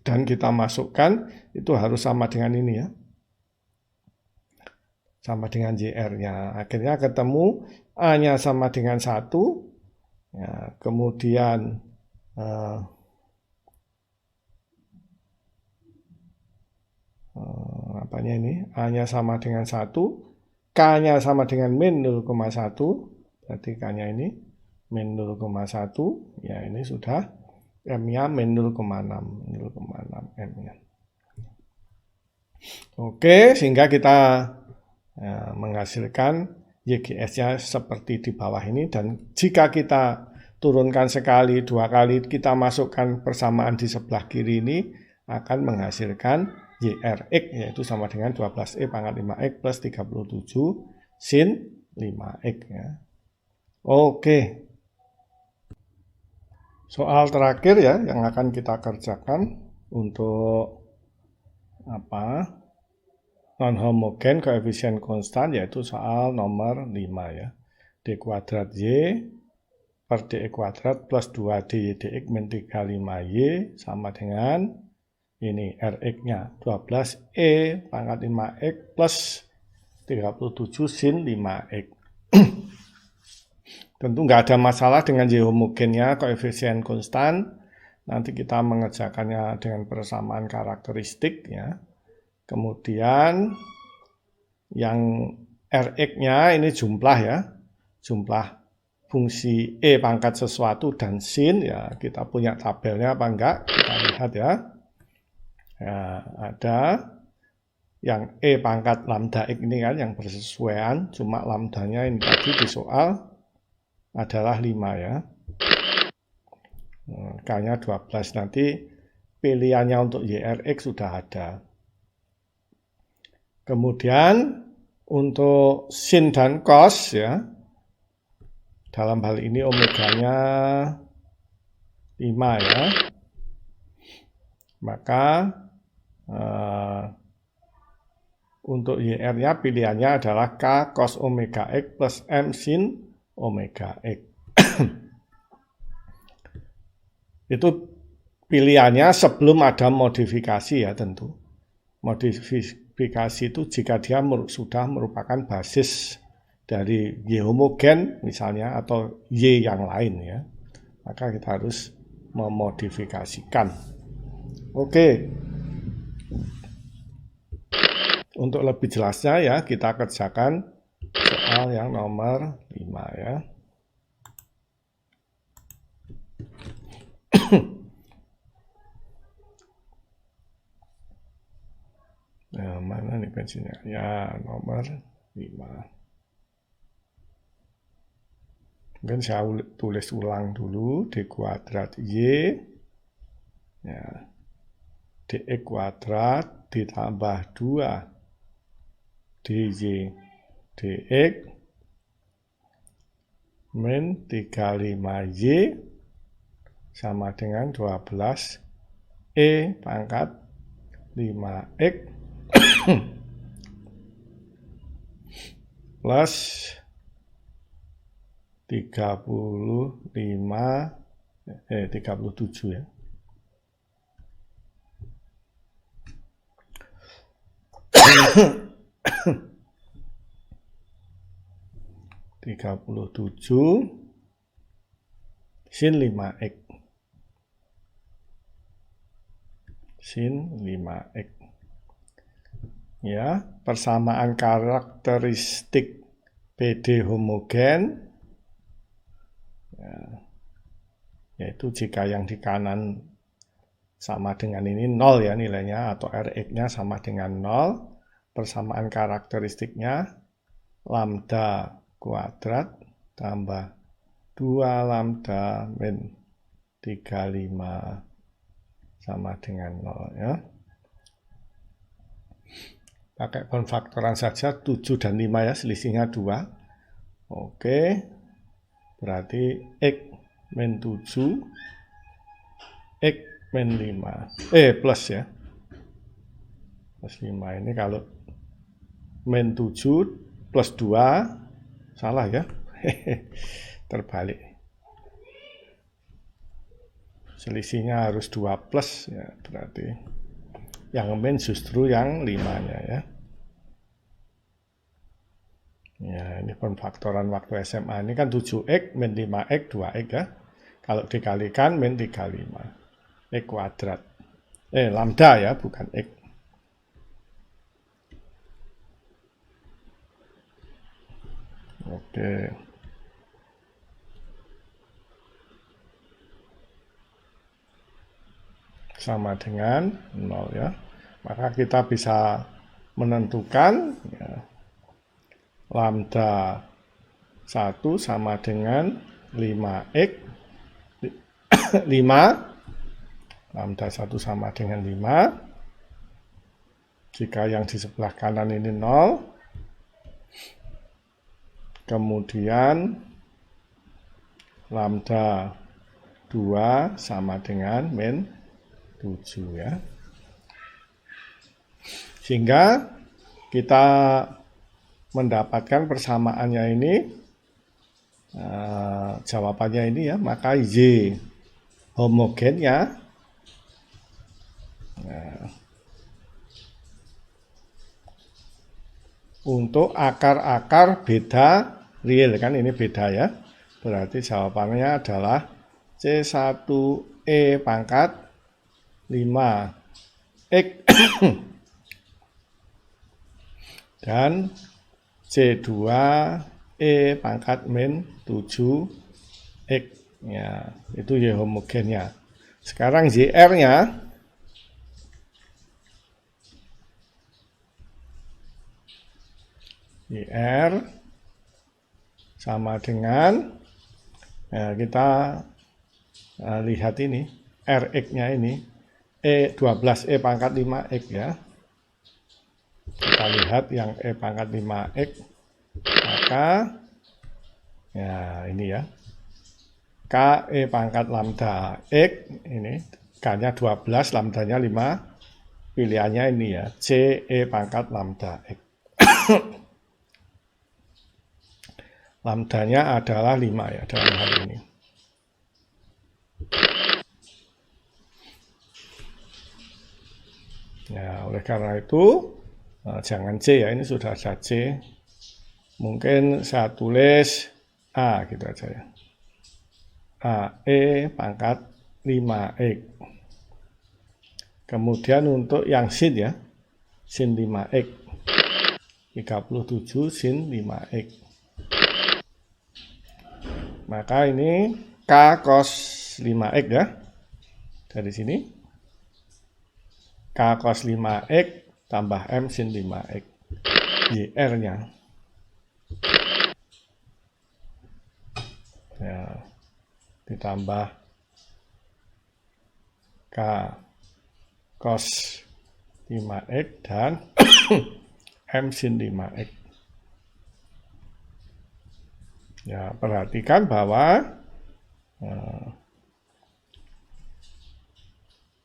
dan kita masukkan, itu harus sama dengan ini ya. Sama dengan YR-nya. Akhirnya ketemu A-nya sama dengan 1. Ya, kemudian apanya ini? A-nya sama dengan 1. K-nya sama dengan min 0,1. Berarti K-nya ini min 0,1. Ya, ini sudah M-nya min 0,6. 0,6 M-nya. Oke, sehingga kita menghasilkan YGS-nya seperti di bawah ini, dan jika kita turunkan sekali, 2 kali, kita masukkan persamaan di sebelah kiri ini akan menghasilkan YRX, yaitu sama dengan 12E pangkat 5X plus 37 sin 5X ya. Oke. Soal terakhir ya yang akan kita kerjakan untuk apa? Non-homogen koefisien konstan, yaitu soal nomor 5 ya. D kuadrat Y per dx kuadrat plus 2dy dx min 35y sama dengan ini Rx-nya 12E pangkat 5x plus 37 sin 5x. Tentu nggak ada masalah dengan Y homogennya koefisien konstan. Nanti kita mengerjakannya dengan persamaan karakteristik ya. Kemudian yang Rx-nya ini jumlah ya. Jumlah fungsi E pangkat sesuatu dan sin ya. Kita punya tabelnya apa enggak? Kita lihat ya. Ya, ada yang E pangkat lambda X ini kan yang bersesuaian. Cuma lambdanya ini tadi di soal adalah 5 ya. K-nya 12. Nanti pilihannya untuk YRX sudah ada. Kemudian untuk sin dan cos ya. Dalam hal ini omeganya 5 ya. Maka untuk YR-nya pilihannya adalah K cos omega X plus M sin omega X. Itu pilihannya sebelum ada modifikasi ya tentu. Modifikasi itu jika dia sudah merupakan basis dari Y homogen misalnya atau Y yang lain ya. Maka kita harus memodifikasikan. Oke. Untuk lebih jelasnya ya kita kerjakan soal yang nomor 5 ya. Nah, mana nih pensilnya? Ya, nomor 5. Mungkin saya tulis ulang dulu. D kuadrat Y ya, dx kuadrat ditambah 2 dy dx min 35y sama dengan 12 E pangkat 5x plus 37 ya. sin 5x ya, persamaan karakteristik PD homogen ya, yaitu jika yang di kanan sama dengan ini 0 ya nilainya atau Rx-nya sama dengan 0, persamaan karakteristiknya lambda kuadrat tambah 2 lambda min 35 sama dengan 0 ya. Pakai pemfaktoran saja 7 dan 5 ya, selisihnya 2. Oke. Berarti X min 7 X min 5 plus ya. Plus 5 ini kalau min 7 plus 2 salah ya. Terbalik. Selisihnya harus 2 plus ya, berarti yang min justru yang 5-nya ya. Ya, ini pemfaktoran waktu SMA ini kan 7x min 5x 2x ya. Kalau dikalikan min 35. X kuadrat. Lambda ya, bukan x. Oke. Sama dengan 0 ya. Maka kita bisa menentukan ya, lambda 1 sama dengan 5x 5 lambda 1 sama dengan 5 jika yang di sebelah kanan ini 0, kemudian lambda 2 sama dengan min 7 ya. Sehingga kita mendapatkan persamaannya ini, jawabannya ini ya, maka Y homogennya untuk akar-akar beda real, kan ini beda ya. Berarti jawabannya adalah C1E pangkat 5X dan C2E pangkat min 7X ya, itu Y homogennya. Sekarang YR-nya YR sama dengan kita lihat ini Rx-nya ini E12E pangkat 5X ya. Kita lihat yang E pangkat 5X, maka ya ini ya, K E pangkat lambda X, ini K-nya 12, lambdanya 5, pilihannya ini ya, C E pangkat lambda X. Lambdanya adalah 5 ya dalam hal ini. Ya, oleh karena itu jangan C ya, ini sudah ada C. Mungkin saya tulis A gitu aja ya. AE pangkat 5X. Kemudian untuk yang sin ya, sin 5X. 37 sin 5X. Maka ini K cos 5X ya. Dari sini. K cos 5X tambah M sin 5X. YR-nya. Ya, ditambah K cos 5X dan M sin 5X. Ya, perhatikan bahwa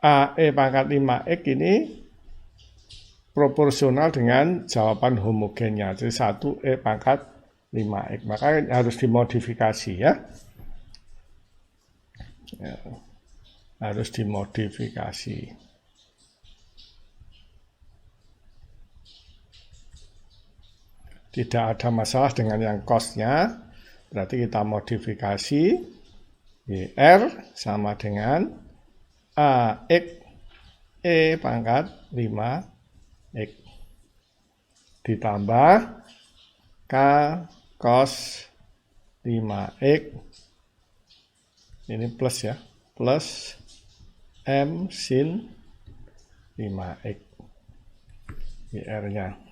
AE pangkat 5X ini proporsional dengan jawaban homogennya, jadi 1E pangkat 5X. Maka harus dimodifikasi ya. Harus dimodifikasi. Tidak ada masalah dengan yang cos-nya. Berarti kita modifikasi YR sama dengan AX E pangkat 5X ditambah K cos 5X, ini plus ya, plus M sin 5X YR-nya.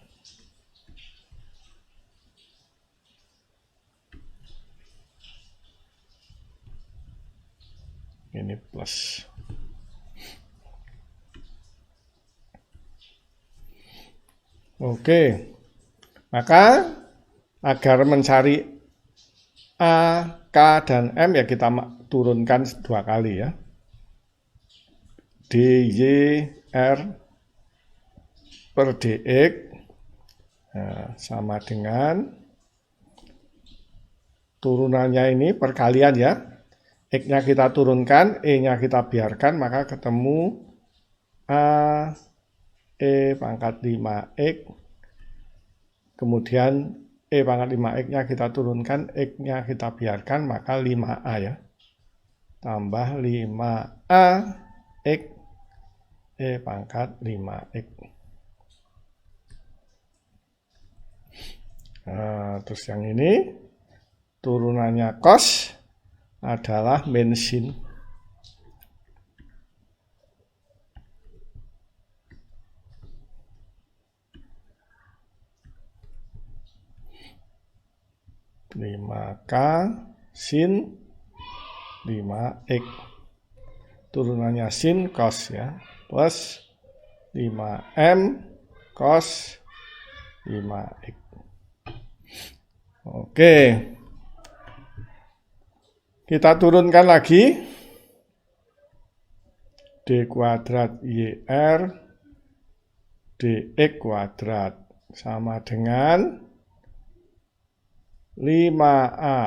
Ini plus. Oke. Maka agar mencari A, K, dan M ya kita turunkan 2 kali ya. DY/R per DX sama dengan turunannya ini perkalian ya. X-nya kita turunkan, E-nya kita biarkan, maka ketemu A E pangkat 5X, kemudian E pangkat 5X-nya kita turunkan, X-nya kita biarkan, maka 5A ya. Tambah 5A X E pangkat 5X. Nah, terus yang ini, turunannya cos adalah min sin. Lima K sin 5X. Turunannya sin cos ya. Plus 5M cos 5X. Oke. Kita turunkan lagi. D kuadrat YR DX kuadrat sama dengan 5A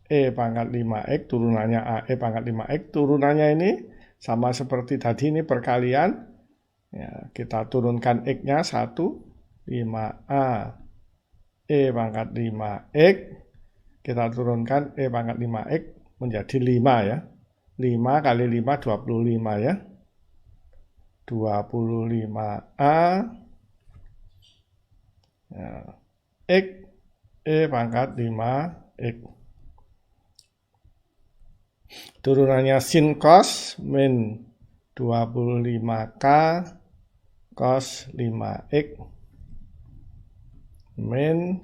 E pangkat 5X turunannya AE pangkat 5X. Turunannya ini sama seperti tadi, ini perkalian. Ya, kita turunkan X-nya 1, 5A E pangkat 5X. Kita turunkan E pangkat 5X menjadi 5 ya. 5 kali 5, 25 ya. 25A ya, X E pangkat 5X. Turunannya sin cos min 25K cos 5X min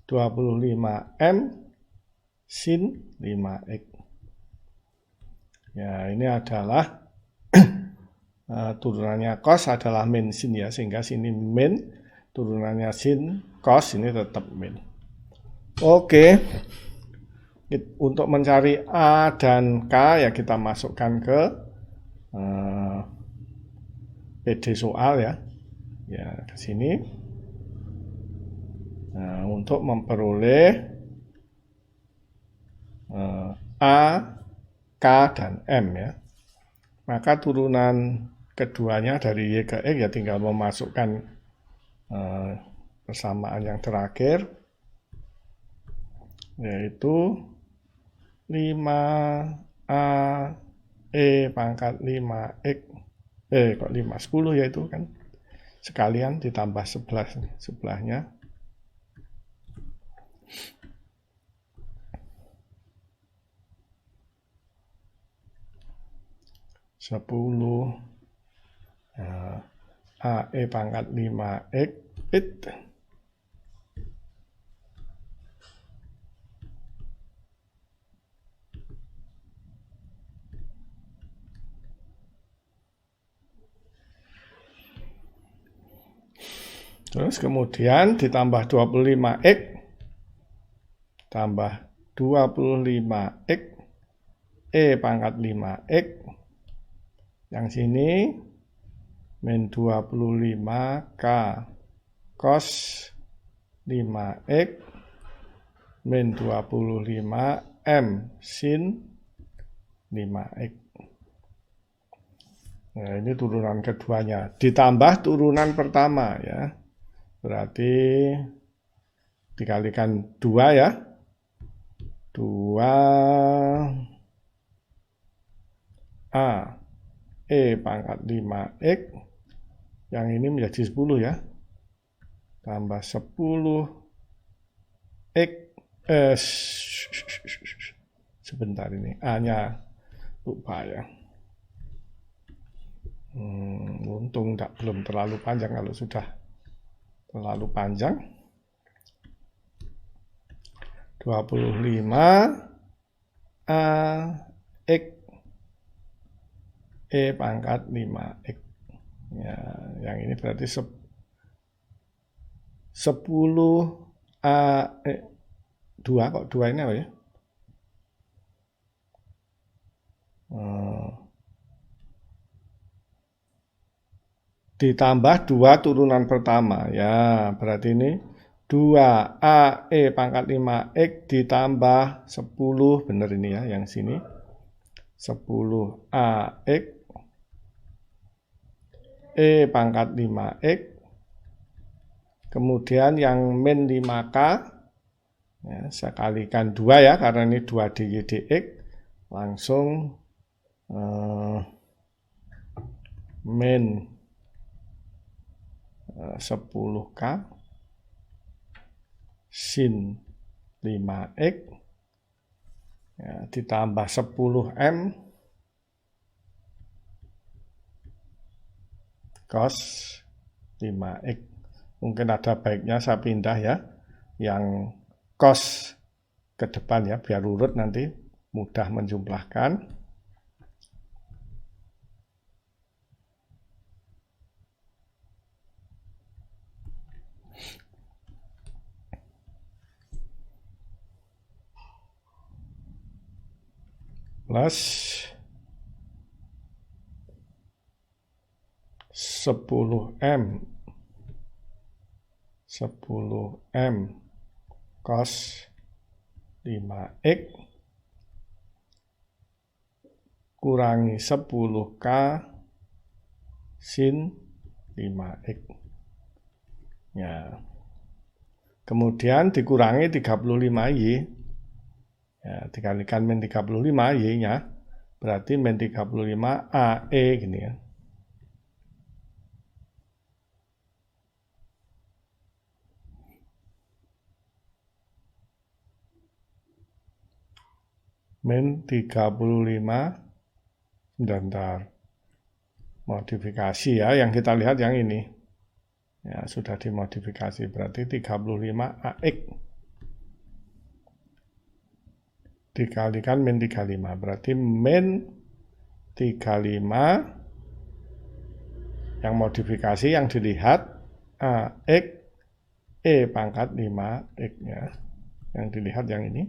25M sin 5X. Ya, ini adalah turunannya cos adalah min sin ya, sehingga sini min, turunannya sin cos ini tetap min. Oke. Untuk mencari A dan K ya kita masukkan ke PD soal ya. Ya, ke sini. Nah, untuk memperoleh A, K, dan M ya. Maka turunan keduanya dari Y ke X ya tinggal memasukkan persamaan yang terakhir, yaitu 5A E pangkat 5X kok 5, 10 ya itu kan. Sekalian ditambah 11 sebelahnya. Sepuluh AE pangkat 5X terus kemudian ditambah 25X tambah 25X E pangkat 5X. Yang sini min 25K cos 5X min 25M sin 5X. Nah, ini turunan keduanya. Ditambah turunan pertama ya. Berarti dikalikan 2 ya. 2A E pangkat 5X. Yang ini menjadi 10 ya. Tambah 10X. Sebentar ini. A-nya lupa ya. Untung belum terlalu panjang. Kalau sudah terlalu panjang. 25AX E pangkat 5X. Ya, yang ini berarti 10A 2 kok 2 ini apa ya? Ditambah 2 turunan pertama. Ya, berarti ini 2AE pangkat 5X ditambah 10, benar ini ya, yang sini. 10AX E pangkat 5X. Kemudian yang min 5K, ya, saya kalikan 2 ya, karena ini 2 DY DX. Langsung min 10K sin 5X ya, ditambah 10M cos 5X. Mungkin ada baiknya saya pindah ya, yang cos ke depan ya, biar urut nanti mudah menjumlahkan. Plus 10M 10M cos 5X kurangi 10K sin 5X. Ya. Kemudian dikurangi 35Y. Ya, dikalikan min 35Y-nya. Berarti min 35 AE gini ya. Min 35 sebentar. Modifikasi ya, yang kita lihat yang ini. Ya, sudah dimodifikasi, berarti 35 AX dikalikan min 35, berarti min 35 yang modifikasi yang dilihat AX E pangkat 5X ya. Yang dilihat yang ini.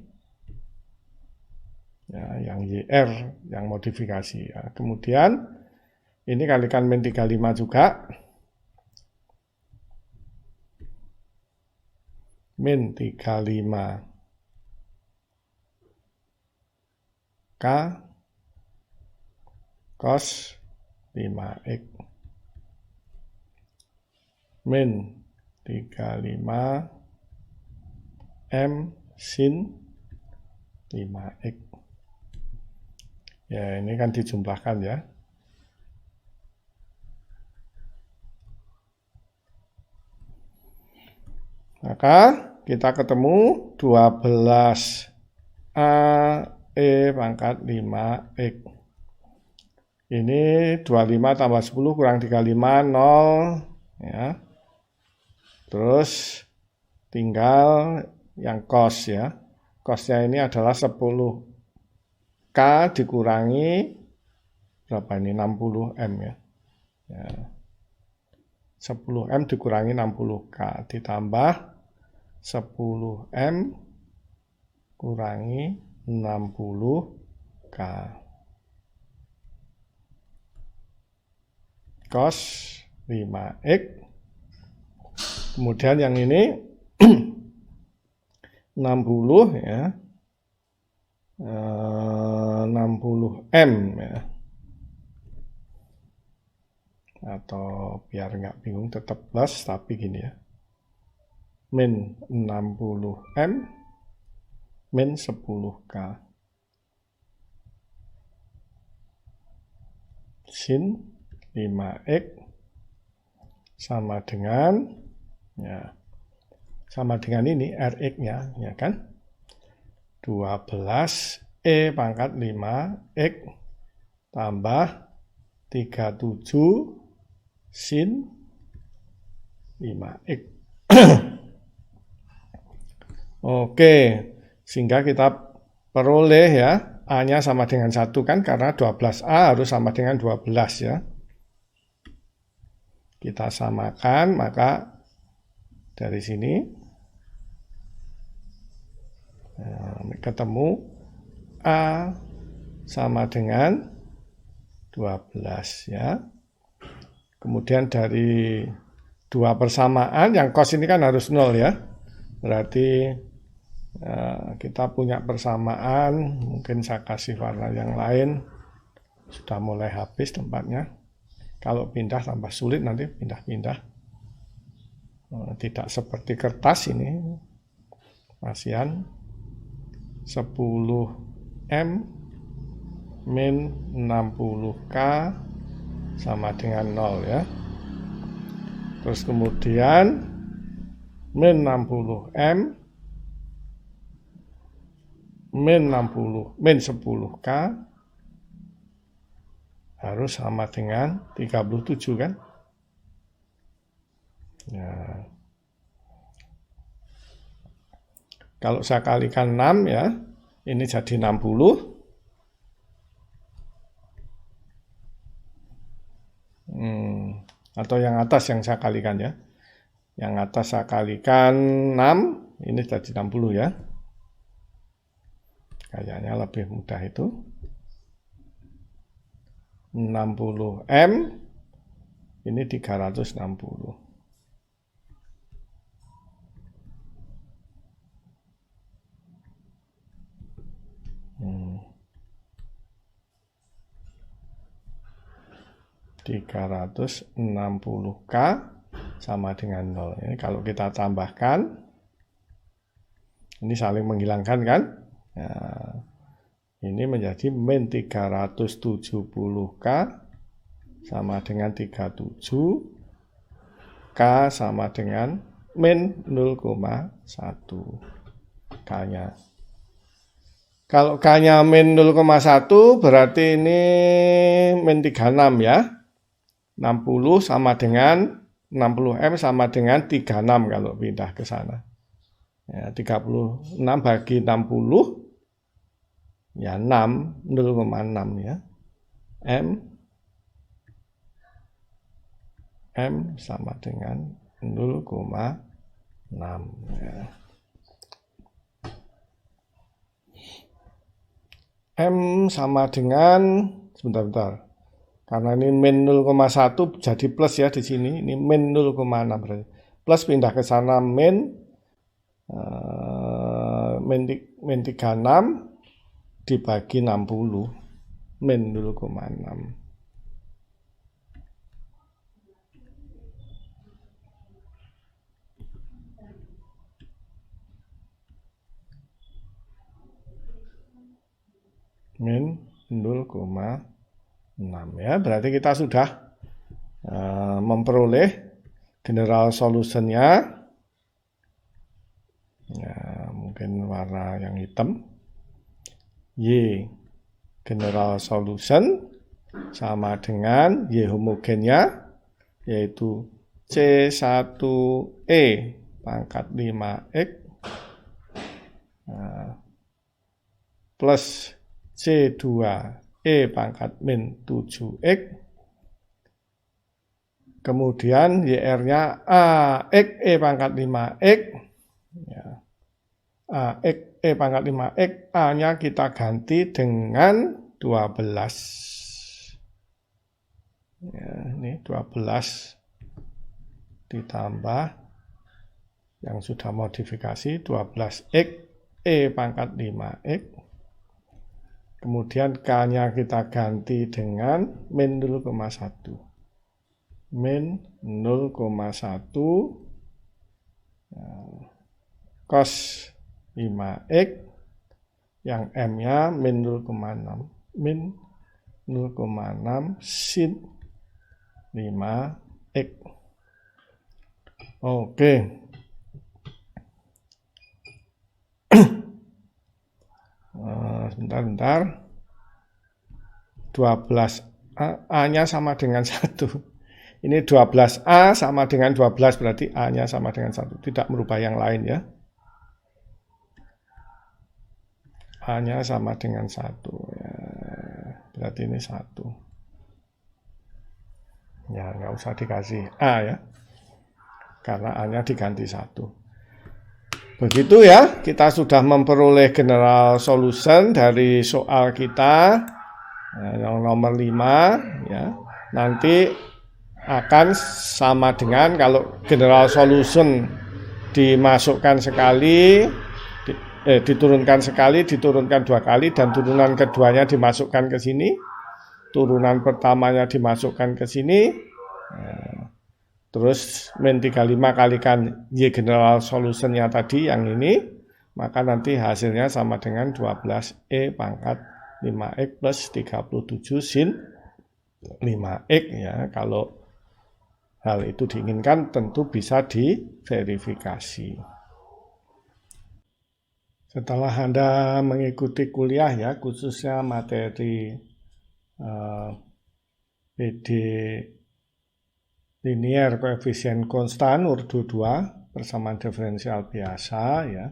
Ya, yang YR yang modifikasi ya. Kemudian ini kalikan min 35 juga. Min 35 K cos 5X min 35 M sin 5X. Ya, ini kan dijumlahkan ya. Maka kita ketemu 12 AE pangkat 5X. Ini 25 tambah 10 kurang 35, 0. Ya. Terus tinggal yang cos ya. Cosnya ini adalah 10K dikurangi berapa ini? 60M ya. Ya. 10M dikurangi 60K ditambah 10M kurangi 60K cos 5X. Kemudian yang ini 60 ya. 60M ya. Atau biar nggak bingung tetap plus tapi gini ya. Min 60M min 10K sin 5X sama dengan ya sama dengan ini RX-nya ya kan 12 E pangkat 5X tambah 37 sin 5X. Oke, sehingga kita peroleh ya A-nya sama dengan 1 kan karena 12A harus sama dengan 12 ya. Kita samakan, maka dari sini ketemu A sama dengan 12 ya. Kemudian dari dua persamaan, yang cos ini kan harus 0 ya. Berarti kita punya persamaan, mungkin saya kasih warna yang lain. Sudah mulai habis tempatnya. Kalau pindah tambah sulit nanti pindah-pindah. Tidak seperti kertas ini. Masihan 10M min 60K sama dengan 0 ya. Terus kemudian min 60M min 10K harus sama dengan 37 kan? Ya. Kalau saya kalikan 6 ya, ini jadi 60. Atau yang atas yang saya kalikan ya. Yang atas saya kalikan 6, ini jadi 60 ya. Kayaknya lebih mudah itu. 60M, Ini 360. Hmm. 360K sama dengan 0. Ini kalau kita tambahkan, ini saling menghilangkan kan? Nah, ini menjadi min 370K sama dengan 37. K sama dengan min 0,1 K-nya. Kalau K-nya min 0,1 berarti ini min 36 ya. 60 sama dengan 60M sama dengan 36 kalau pindah ke sana. Ya, 36 bagi 60 ya 6, 0,6 ya. M sama dengan 0,6 ya. M sama dengan sebentar. Karena ini min 0,1 jadi plus ya di sini. Ini min 0,6 berarti. Plus pindah ke sana min 36 dibagi 60 min 0,6. Min 0,6 ya, berarti kita sudah memperoleh general solutionnya. Ya, mungkin warna yang hitam. Y general solution sama dengan Y homogennya, yaitu C1E pangkat 5X plus C2E pangkat min 7X, kemudian YR-nya AX E pangkat 5X, ya. AX E pangkat 5X, A-nya kita ganti dengan 12. Ya, ini 12 ditambah yang sudah modifikasi 12X E pangkat 5X. Kemudian K-nya kita ganti dengan min 0,1. Min 0,1 cos 5X, yang M-nya min 0,6. Min 0,6 sin 5X. Oke. Sebentar. 12 A-nya sama dengan 1. Ini 12A sama dengan 12, berarti A-nya sama dengan 1. Tidak merubah yang lain ya. A-nya sama dengan 1. Ya, berarti ini 1. Ya, nggak usah dikasih A ya. Karena A-nya diganti 1. Begitu ya, kita sudah memperoleh general solution dari soal kita yang nomor 5 ya. Nanti akan sama dengan kalau general solution dimasukkan sekali, diturunkan sekali, diturunkan 2 kali, dan turunan keduanya dimasukkan ke sini, turunan pertamanya dimasukkan ke sini. Terus min 35 kalikan Y general solutionnya tadi yang ini, maka nanti hasilnya sama dengan 12E pangkat 5X plus 37 sin 5X ya. Kalau hal itu diinginkan tentu bisa diverifikasi. Setelah Anda mengikuti kuliah ya, khususnya materi PD linear koefisien konstan urdu 2 persamaan diferensial biasa ya,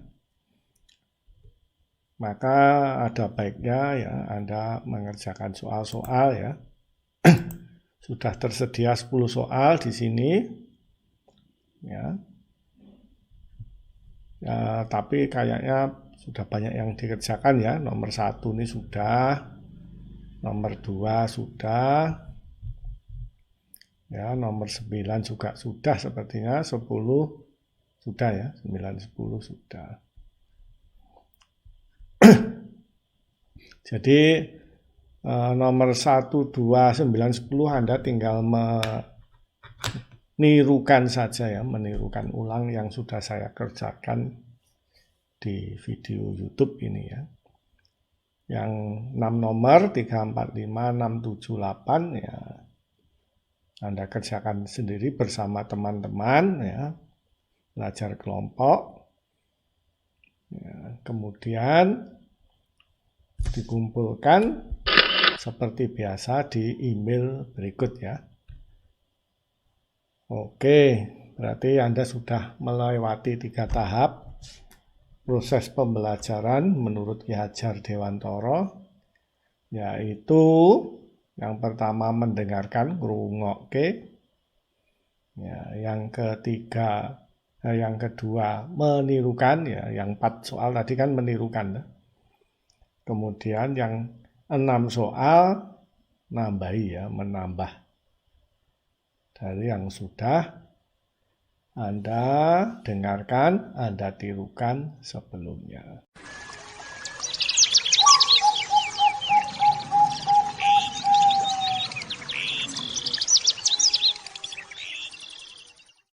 maka ada baiknya ya Anda mengerjakan soal-soal ya. Sudah tersedia 10 soal di sini ya. Ya, tapi kayaknya sudah banyak yang dikerjakan ya. Nomor 1 ini sudah, nomor 2 sudah, Ya, nomor 9 juga sudah sepertinya, 10 sudah ya, 9, 10 sudah. Jadi nomor 1, 2, 9, 10 Anda tinggal menirukan saja ya, menirukan ulang yang sudah saya kerjakan di video YouTube ini ya. Yang 6 nomor 3, 4, 5, 6, 7, 8 ya. Anda kerjakan sendiri bersama teman-teman ya. Belajar kelompok. Ya, kemudian dikumpulkan seperti biasa di email berikut ya. Oke, berarti Anda sudah melewati 3 tahap proses pembelajaran menurut Ki Hajar Dewantara, yaitu yang pertama mendengarkan, ngrungokke. Ya, yang kedua menirukan ya, yang 4 soal tadi kan menirukan. Kemudian yang 6 soal nambahi ya, menambah dari yang sudah Anda dengarkan, Anda tirukan sebelumnya.